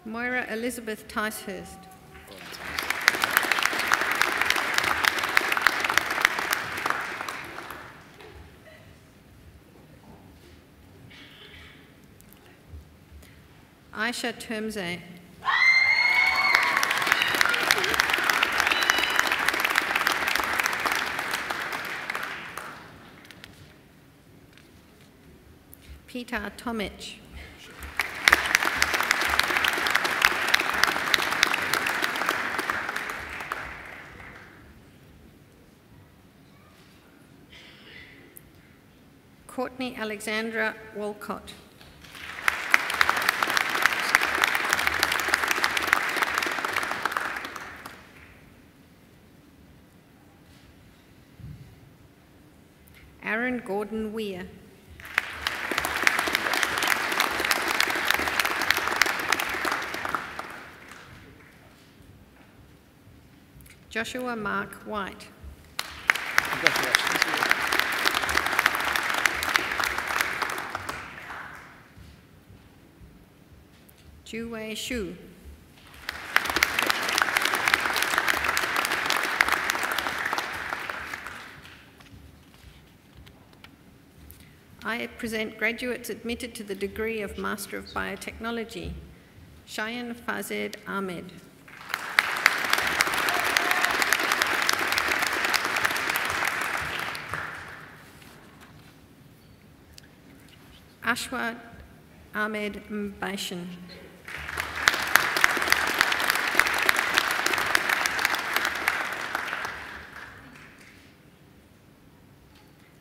Moira Elizabeth Ticehurst. Aisha Termze. Peter Tomic. Courtney Alexandra Walcott. Aaron Gordon Weir. Joshua Mark White. Juwei Shu. I present graduates admitted to the degree of Master of Biotechnology, Shayan Fazed Ahmed. Ashwat Ahmed Mbashan.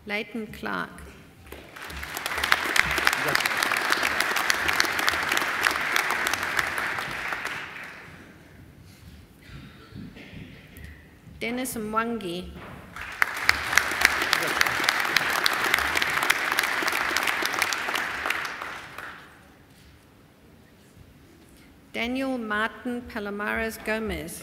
Leighton Clark. Dennis Mwangi. Daniel Martin Palomares Gomez.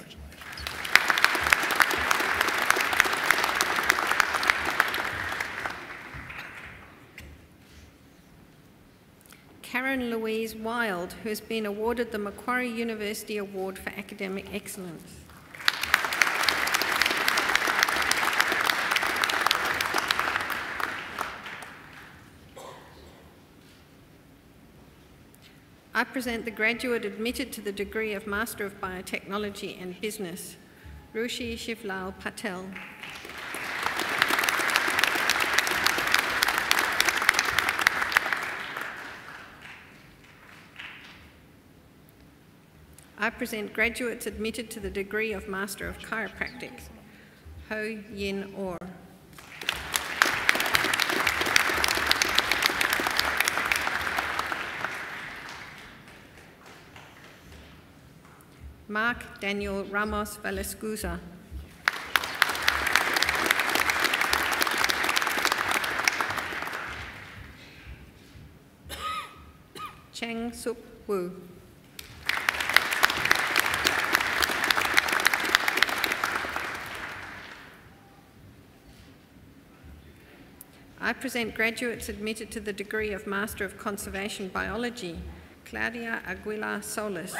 Karen Louise Wild, who has been awarded the Macquarie University Award for Academic Excellence. I present the graduate admitted to the degree of Master of Biotechnology and Business, Rushi Shivlal Patel. I present graduates admitted to the degree of Master of Chiropractic, Ho Yin Orr. Mark Daniel Ramos Valescusa. Cheng Sup Wu. I present graduates admitted to the degree of Master of Conservation Biology, Claudia Aguilar Solis.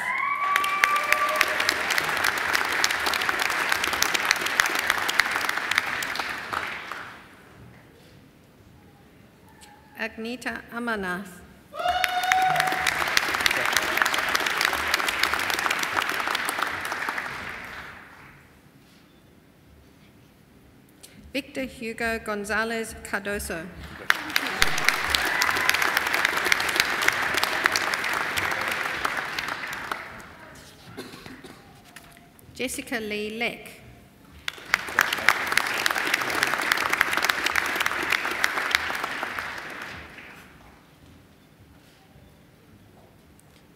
Agnita Amarnath. Victor Hugo Gonzalez Cardoso. Jessica Lee Leck.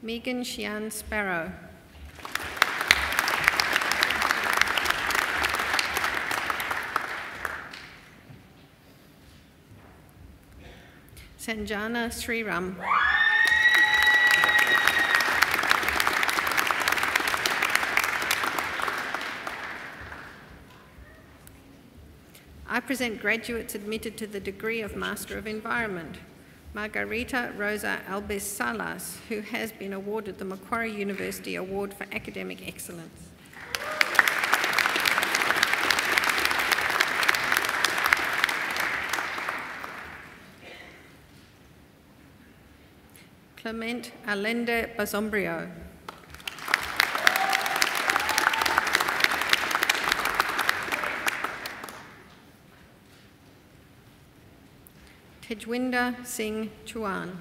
Megan Xian Sparrow. Sanjana Sriram. I present graduates admitted to the degree of Master of Environment, Margarita Rosa Albes Salas, who has been awarded the Macquarie University Award for Academic Excellence. Clement Allende Basombrio. Tejwinder Singh Chuan.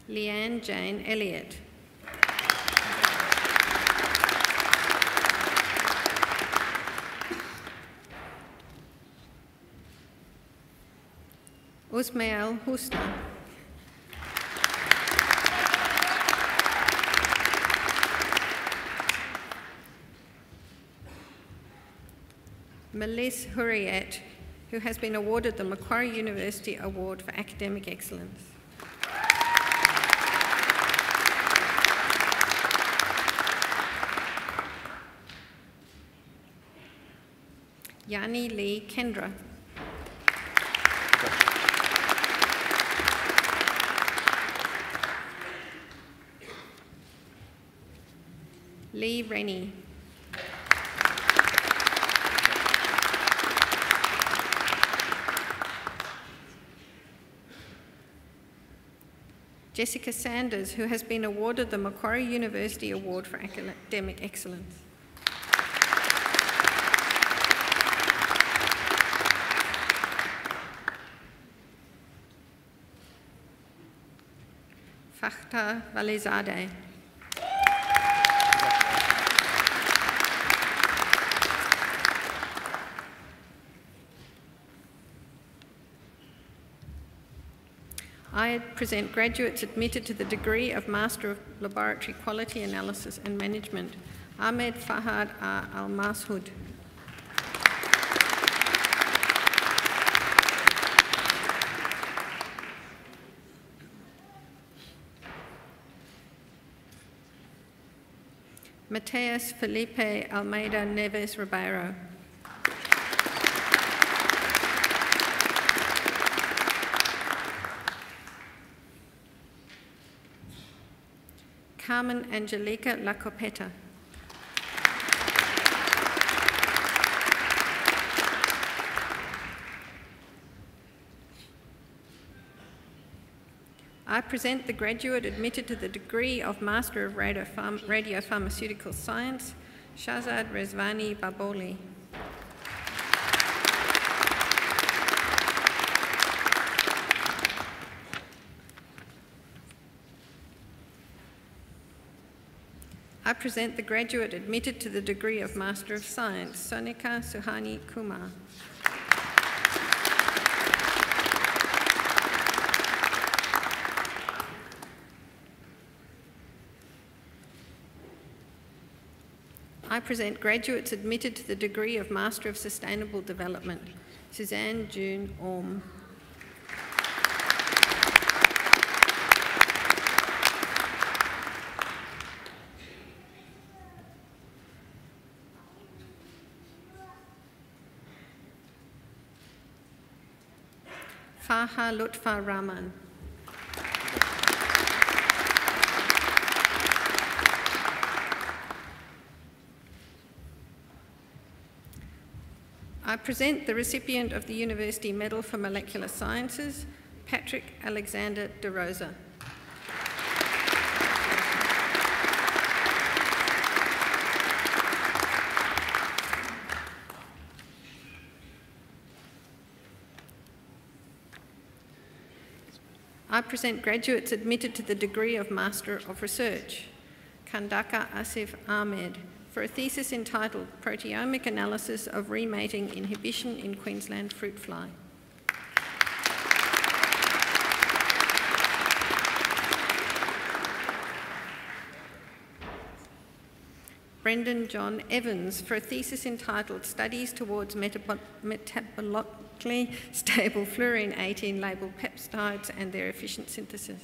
Leanne Jane Elliott. Usmail Husna. Melis Hurriyet, who has been awarded the Macquarie University Award for Academic Excellence. Yani Lee Kendra. Lee Rennie. Jessica Sanders, who has been awarded the Macquarie University Award for Academic Excellence. Fakhta Valizadeh. I present graduates admitted to the degree of Master of Laboratory Quality Analysis and Management, Ahmed Fahad Al-Mashoud. Mateus Felipe Almeida Neves Ribeiro. Carmen Angelica Lacopeta. I present the graduate admitted to the degree of Master of Radiopharmaceutical Science, Shahzad Rezvani Baboli. I present the graduate admitted to the degree of Master of Science, Sonika Suhani Kumar. I present graduates admitted to the degree of Master of Sustainable Development, Suzanne June Orm. Faha Lutfa Rahman. I present the recipient of the University Medal for Molecular Sciences, Patrick Alexander de Rosa. I present graduates admitted to the degree of Master of Research, Kandaka Asif Ahmed, for a thesis entitled Proteomic Analysis of Remating Inhibition in Queensland Fruit Fly. Brendan John Evans, for a thesis entitled Studies Towards Metabolically Stable Fluorine-18 labelled peptides and Their Efficient Synthesis.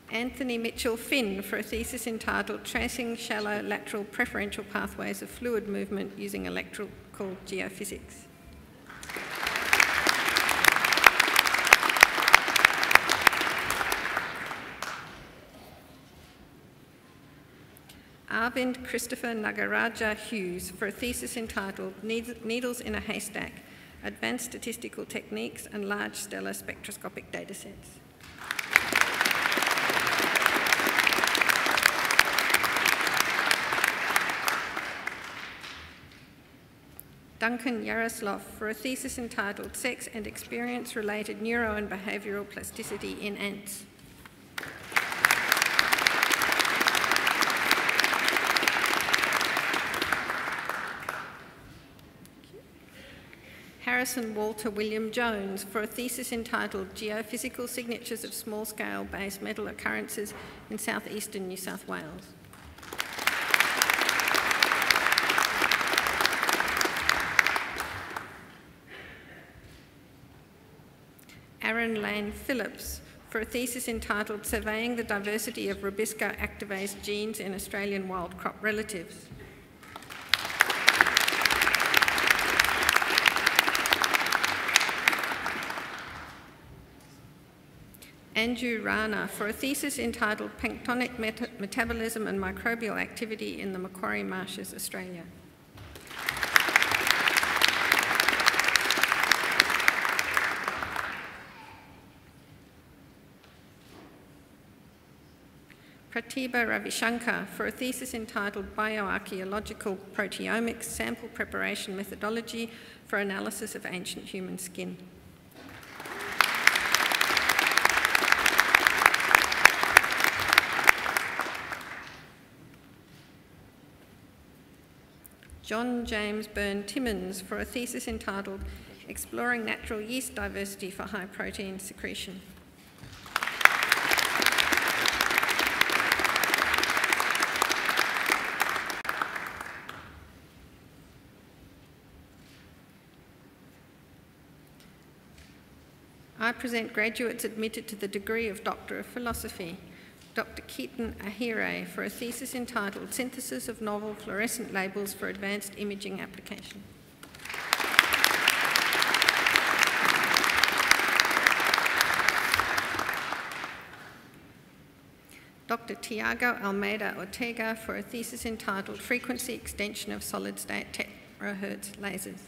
Anthony Mitchell Finn, for a thesis entitled Tracing Shallow Lateral Preferential Pathways of Fluid Movement Using Electrical Geophysics. Arvind Christopher Nagaraja Hughes, for a thesis entitled Needles in a Haystack, Advanced Statistical Techniques and Large Stellar Spectroscopic Datasets. Duncan Yaroslav, for a thesis entitled Sex and Experience-Related Neuro and Behavioural Plasticity in Ants. Harrison Walter William Jones, for a thesis entitled Geophysical Signatures of Small-Scale Base Metal Occurrences in Southeastern New South Wales. Aaron Lane Phillips, for a thesis entitled Surveying the Diversity of Rubisca activase Genes in Australian Wild Crop Relatives. Andrew Rana, for a thesis entitled Planktonic Metabolism and Microbial Activity in the Macquarie Marshes, Australia. Pratibha Ravishankar, for a thesis entitled Bioarchaeological Proteomics Sample Preparation Methodology for Analysis of Ancient Human Skin. John James Byrne Timmins for a thesis entitled Exploring Natural Yeast Diversity for High Protein Secretion. I present graduates admitted to the degree of Doctor of Philosophy, Dr. Keaton Ahire for a thesis entitled Synthesis of Novel Fluorescent Labels for Advanced Imaging Application. Dr. Tiago Almeida Ortega for a thesis entitled Frequency Extension of Solid-State Terahertz Lasers.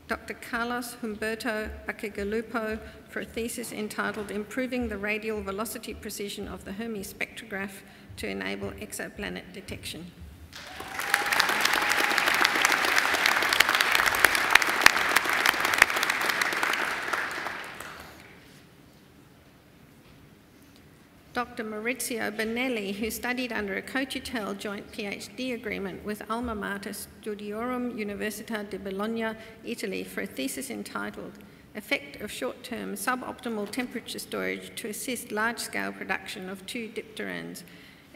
Dr. Carlos Humberto Bacigalupo for a thesis entitled Improving the Radial Velocity Precision of the Hermes Spectrograph to Enable Exoplanet Detection. Dr. Maurizio Bonelli, who studied under a co-tutel joint PhD agreement with Alma Mater Studiorum Università di Bologna, Italy, for a thesis entitled Effect of Short-Term Suboptimal Temperature Storage to Assist Large-Scale Production of 2 dipterans,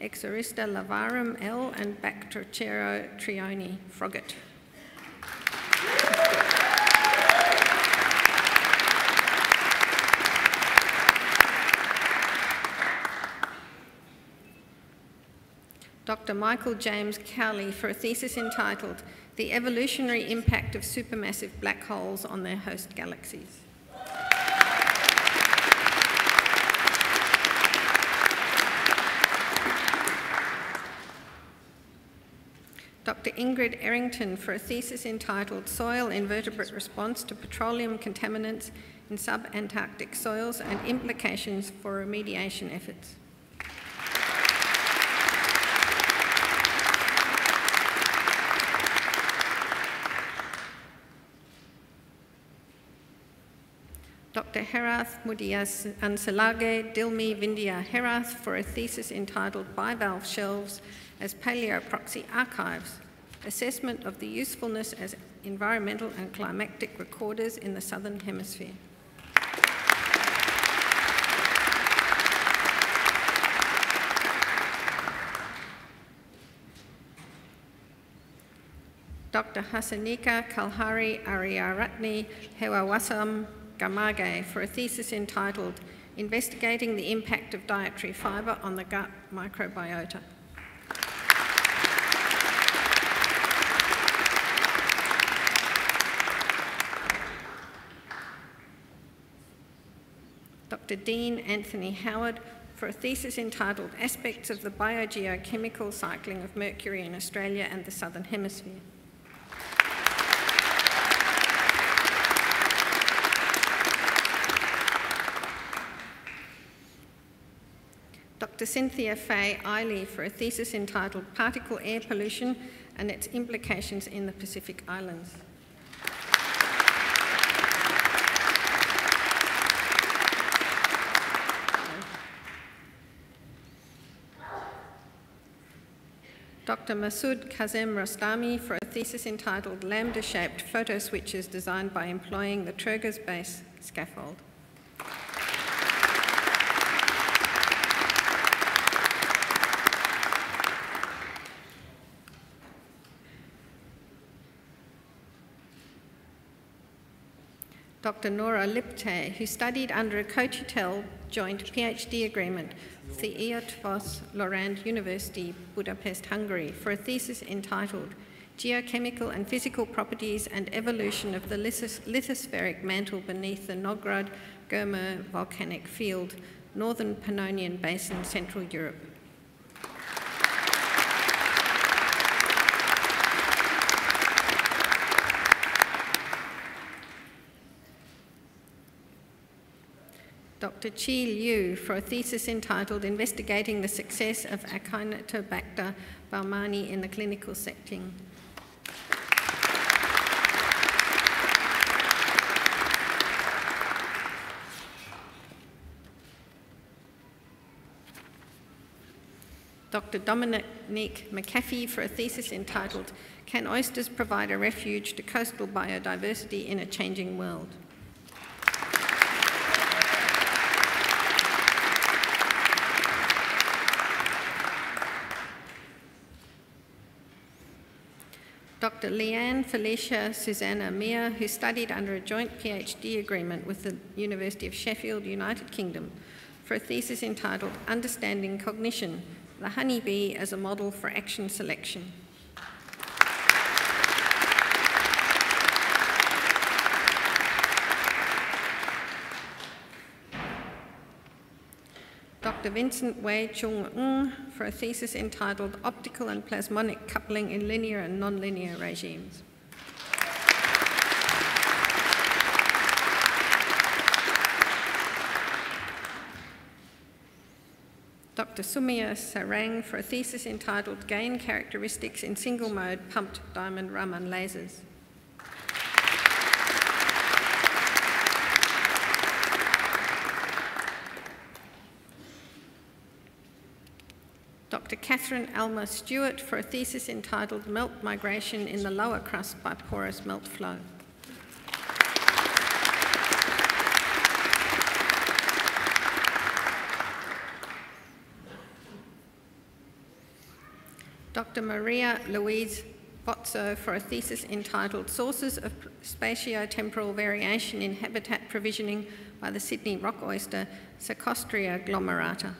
Exorista lavarum L and Bactrocero trioni, Frogget. Dr. Michael James Cowley for a thesis entitled The Evolutionary Impact of Supermassive Black Holes on Their Host Galaxies. Dr. Ingrid Errington for a thesis entitled Soil Invertebrate Response to Petroleum Contaminants in Subantarctic Soils and Implications for Remediation Efforts. Dr. Herath Mudias Anselage Dilmi Vindia Herath for a thesis entitled Bivalve Shelves as Paleoproxy Archives, Assessment of the Usefulness as Environmental and Climatic Recorders in the Southern Hemisphere. Dr. Hasanika Kalhari Ariyaratne Hewawasam Gamage for a thesis entitled Investigating the Impact of Dietary Fibre on the Gut Microbiota. Dr. Dean Anthony Howard for a thesis entitled Aspects of the Biogeochemical Cycling of Mercury in Australia and the Southern Hemisphere. Dr. Cynthia Faye Eiley for a thesis entitled Particle Air Pollution and Its Implications in the Pacific Islands. Dr. Masood Kazem Rostami for a thesis entitled Lambda-Shaped Photo Switches Designed by Employing the Troger's Base Scaffold. Dr. Nora Lipte, who studied under a co-tutel joint PhD agreement with the Eötvös Loránd University, Budapest, Hungary, for a thesis entitled Geochemical and Physical Properties and Evolution of the Lithospheric Mantle Beneath the Nógrád-Gömör Volcanic Field, Northern Pannonian Basin, Central Europe. Dr. Chi Liu for a thesis entitled Investigating the Success of Acinetobacter baumannii in the Clinical Setting. Dr. Dominique McAfee for a thesis entitled, "Can Oysters Provide a Refuge to Coastal Biodiversity in a Changing World?" Dr. Leanne Felicia Susanna Meir, who studied under a joint PhD agreement with the University of Sheffield, United Kingdom, for a thesis entitled "Understanding Cognition, the Honeybee as a Model for Action Selection." Dr. Vincent Wei Chung Ng for a thesis entitled "Optical and Plasmonic Coupling in Linear and Nonlinear Regimes." Dr. Sumia Sarang for a thesis entitled "Gain Characteristics in Single-Mode Pumped Diamond Raman Lasers." Dr. Catherine Alma Stewart for a thesis entitled "Melt Migration in the Lower Crust by Porous Melt Flow." Dr. Maria Louise Bozzo for a thesis entitled "Sources of Spatio-Temporal Variation in Habitat Provisioning by the Sydney Rock Oyster, Sarcostria glomerata."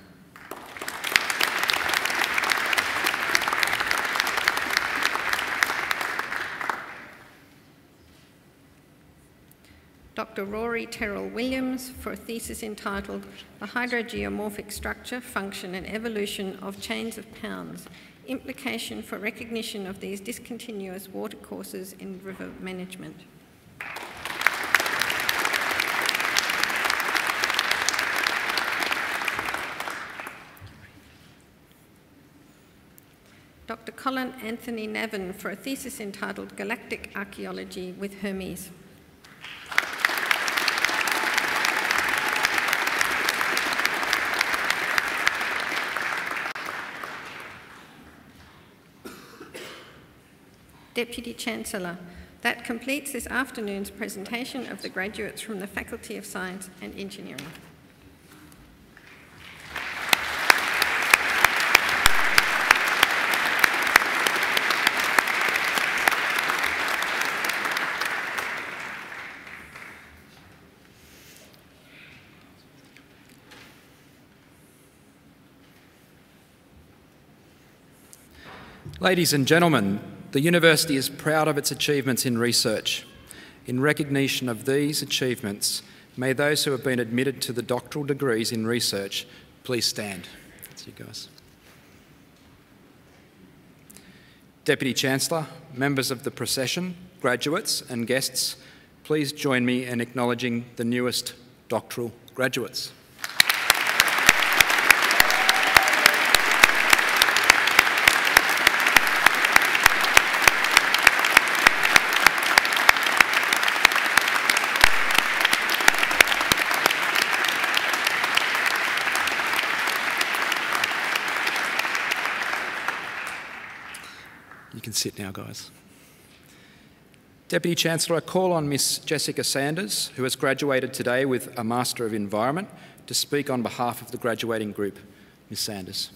Dr. Rory Terrell Williams for a thesis entitled "The Hydrogeomorphic Structure, Function and Evolution of Chains of Pounds, Implication for Recognition of these Discontinuous Watercourses in River Management." Dr. Colin Anthony Navin for a thesis entitled "Galactic Archaeology with Hermes." Deputy Chancellor, that completes this afternoon's presentation of the graduates from the Faculty of Science and Engineering. Ladies and gentlemen, the University is proud of its achievements in research. In recognition of these achievements, may those who have been admitted to the doctoral degrees in research please stand. That's you guys. Deputy Chancellor, members of the procession, graduates and guests, please join me in acknowledging the newest doctoral graduates. You can sit now, guys. Deputy Chancellor, I call on Miss Jessica Sanders, who has graduated today with a Master of Environment, to speak on behalf of the graduating group. Miss Sanders.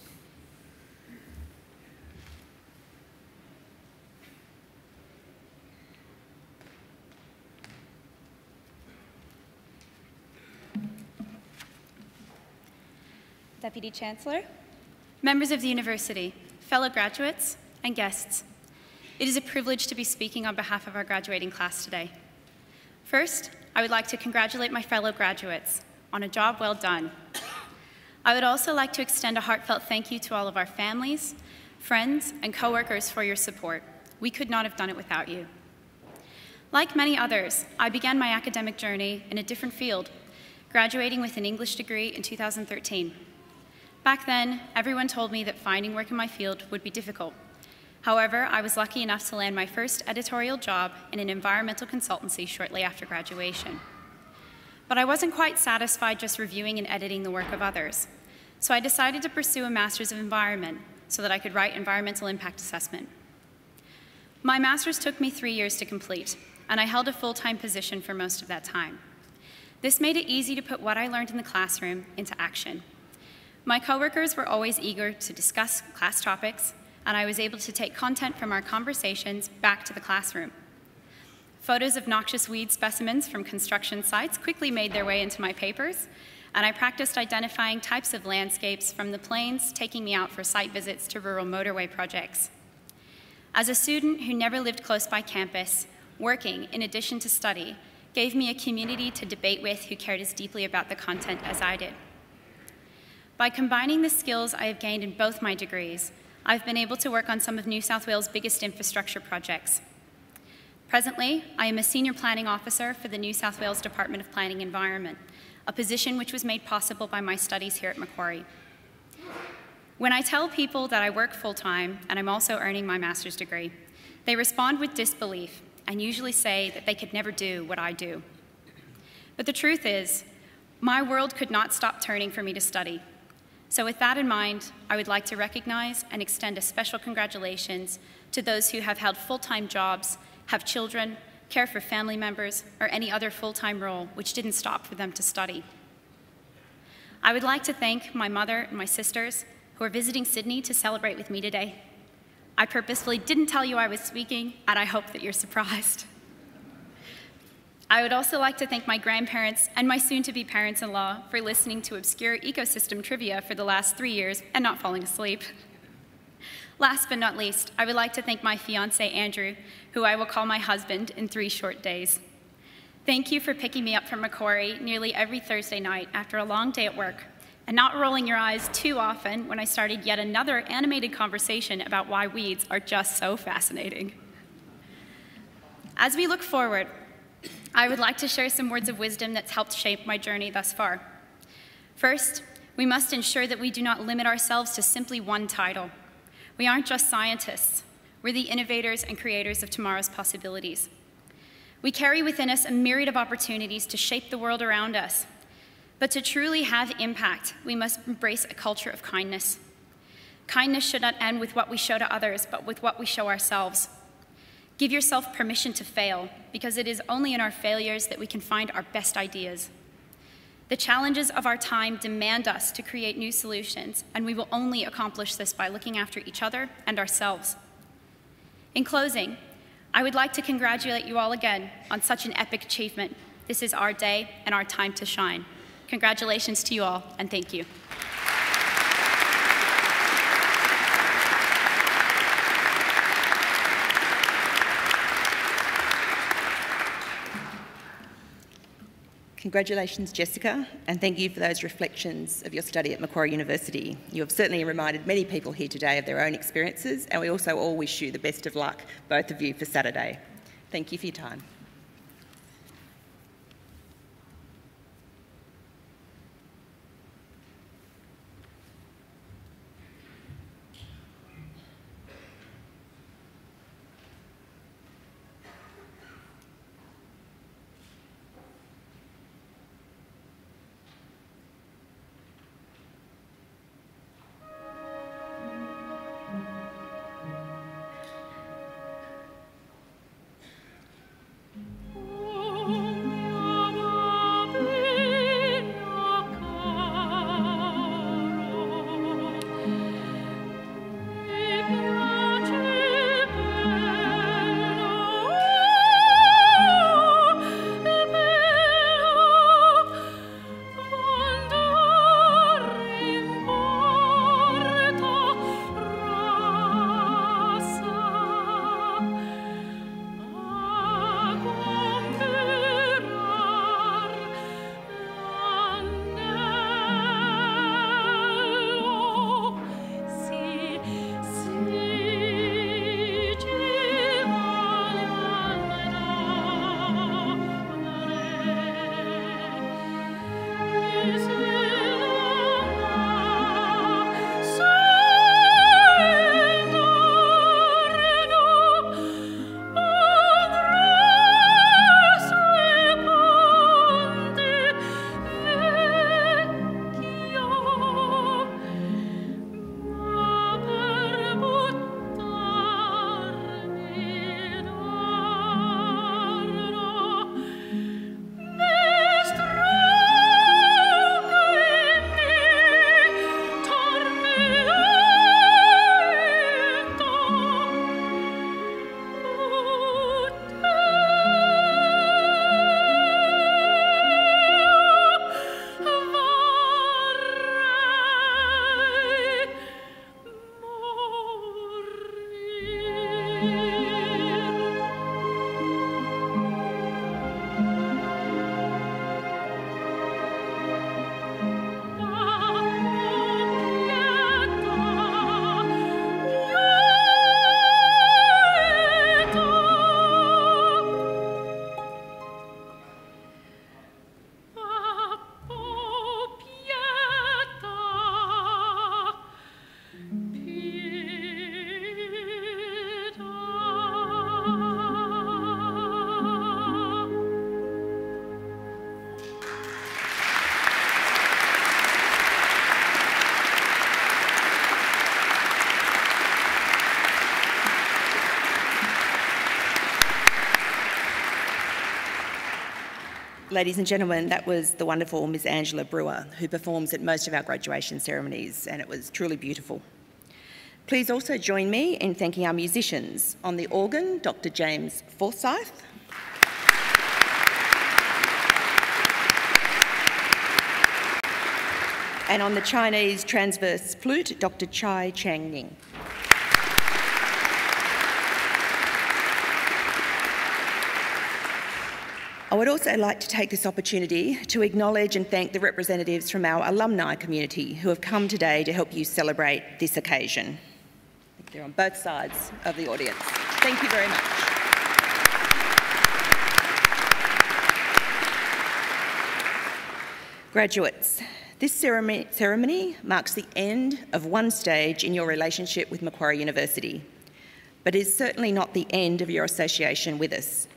Deputy Chancellor, members of the University, fellow graduates, and guests, it is a privilege to be speaking on behalf of our graduating class today. First, I would like to congratulate my fellow graduates on a job well done. I would also like to extend a heartfelt thank you to all of our families, friends, and co-workers for your support. We could not have done it without you. Like many others, I began my academic journey in a different field, graduating with an English degree in 2013. Back then, everyone told me that finding work in my field would be difficult. However, I was lucky enough to land my first editorial job in an environmental consultancy shortly after graduation. But I wasn't quite satisfied just reviewing and editing the work of others, so I decided to pursue a Master's of Environment so that I could write environmental impact assessment. My master's took me 3 years to complete, and I held a full-time position for most of that time. This made it easy to put what I learned in the classroom into action. My coworkers were always eager to discuss class topics, and I was able to take content from our conversations back to the classroom. Photos of noxious weed specimens from construction sites quickly made their way into my papers, and I practiced identifying types of landscapes from the plains, taking me out for site visits to rural motorway projects. As a student who never lived close by campus, working, in addition to study, gave me a community to debate with who cared as deeply about the content as I did. By combining the skills I have gained in both my degrees, I've been able to work on some of New South Wales' biggest infrastructure projects. Presently, I am a Senior Planning Officer for the New South Wales Department of Planning and Environment, a position which was made possible by my studies here at Macquarie. When I tell people that I work full-time and I'm also earning my master's degree, they respond with disbelief and usually say that they could never do what I do. But the truth is, my world could not stop turning for me to study. So with that in mind, I would like to recognize and extend a special congratulations to those who have held full-time jobs, have children, care for family members, or any other full-time role which didn't stop for them to study. I would like to thank my mother and my sisters who are visiting Sydney to celebrate with me today. I purposefully didn't tell you I was speaking, and I hope that you're surprised. I would also like to thank my grandparents and my soon-to-be parents-in-law for listening to obscure ecosystem trivia for the last 3 years and not falling asleep. Last but not least, I would like to thank my fiancé, Andrew, who I will call my husband in 3 short days. Thank you for picking me up from Macquarie nearly every Thursday night after a long day at work, and not rolling your eyes too often when I started yet another animated conversation about why weeds are just so fascinating. As we look forward, I would like to share some words of wisdom that's helped shape my journey thus far. First, we must ensure that we do not limit ourselves to simply one title. We aren't just scientists. We're the innovators and creators of tomorrow's possibilities. We carry within us a myriad of opportunities to shape the world around us. But to truly have impact, we must embrace a culture of kindness. Kindness should not end with what we show to others, but with what we show ourselves. Give yourself permission to fail, because it is only in our failures that we can find our best ideas. The challenges of our time demand us to create new solutions, and we will only accomplish this by looking after each other and ourselves. In closing, I would like to congratulate you all again on such an epic achievement. This is our day and our time to shine. Congratulations to you all, and thank you. Congratulations, Jessica, and thank you for those reflections of your study at Macquarie University. You have certainly reminded many people here today of their own experiences, and we also all wish you the best of luck, both of you, for Saturday. Thank you for your time. Ladies and gentlemen, that was the wonderful Ms. Angela Brewer, who performs at most of our graduation ceremonies, and it was truly beautiful. Please also join me in thanking our musicians. On the organ, Dr. James Forsyth. And on the Chinese transverse flute, Dr. Chai Chang-ning. I would also like to take this opportunity to acknowledge and thank the representatives from our alumni community who have come today to help you celebrate this occasion. I think they're on both sides of the audience. Thank you very much. Graduates, this ceremony marks the end of one stage in your relationship with Macquarie University, but is certainly not the end of your association with us.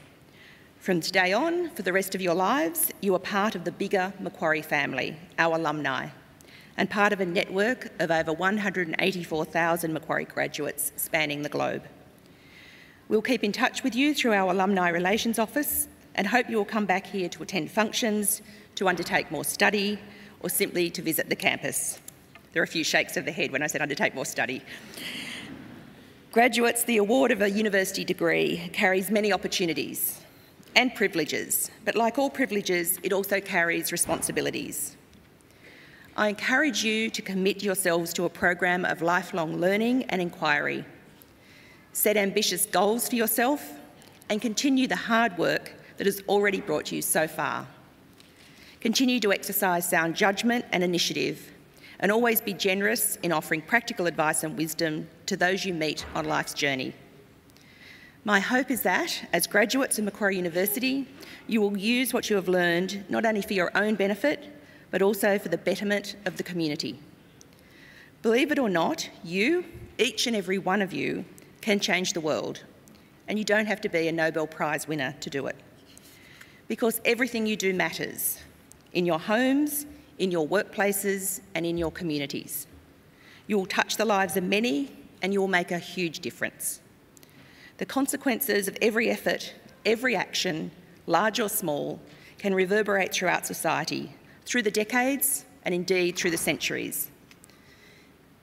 From today on, for the rest of your lives, you are part of the bigger Macquarie family, our alumni, and part of a network of over 184,000 Macquarie graduates spanning the globe. We'll keep in touch with you through our Alumni Relations Office and hope you will come back here to attend functions, to undertake more study, or simply to visit the campus. There are a few shakes of the head when I said undertake more study. Graduates, the award of a university degree carries many opportunities and privileges, but like all privileges, it also carries responsibilities. I encourage you to commit yourselves to a program of lifelong learning and inquiry. Set ambitious goals for yourself and continue the hard work that has already brought you so far. Continue to exercise sound judgment and initiative, and always be generous in offering practical advice and wisdom to those you meet on life's journey. My hope is that, as graduates of Macquarie University, you will use what you have learned not only for your own benefit, but also for the betterment of the community. Believe it or not, you, each and every one of you, can change the world, and you don't have to be a Nobel Prize winner to do it. Because everything you do matters, in your homes, in your workplaces, and in your communities. You will touch the lives of many, and you will make a huge difference. The consequences of every effort, every action, large or small, can reverberate throughout society, through the decades, and indeed through the centuries.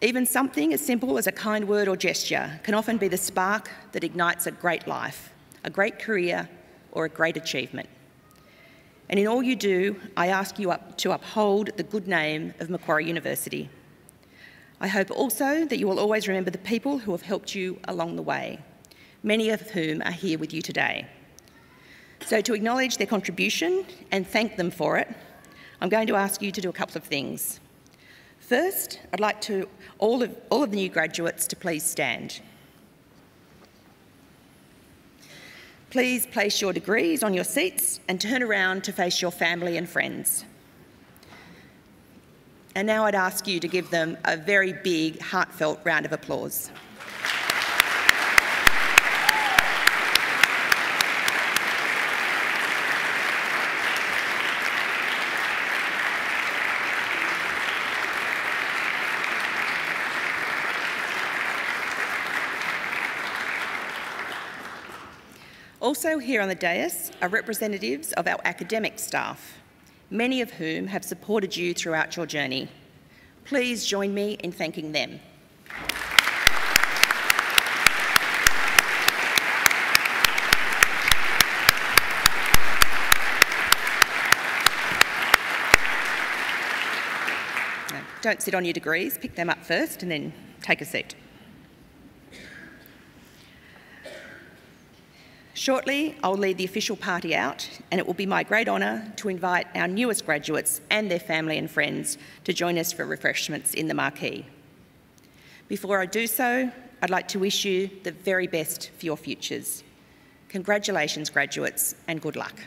Even something as simple as a kind word or gesture can often be the spark that ignites a great life, a great career, or a great achievement. And in all you do, I ask you to uphold the good name of Macquarie University. I hope also that you will always remember the people who have helped you along the way, many of whom are here with you today. So to acknowledge their contribution and thank them for it, I'm going to ask you to do a couple of things. First, I'd like to all of the new graduates to please stand. Please place your degrees on your seats and turn around to face your family and friends. And now I'd ask you to give them a very big, heartfelt round of applause. Also here on the dais are representatives of our academic staff, many of whom have supported you throughout your journey. Please join me in thanking them. No, don't sit on your degrees, pick them up first and then take a seat. Shortly, I'll lead the official party out, and it will be my great honour to invite our newest graduates and their family and friends to join us for refreshments in the marquee. Before I do so, I'd like to wish you the very best for your futures. Congratulations, graduates, and good luck.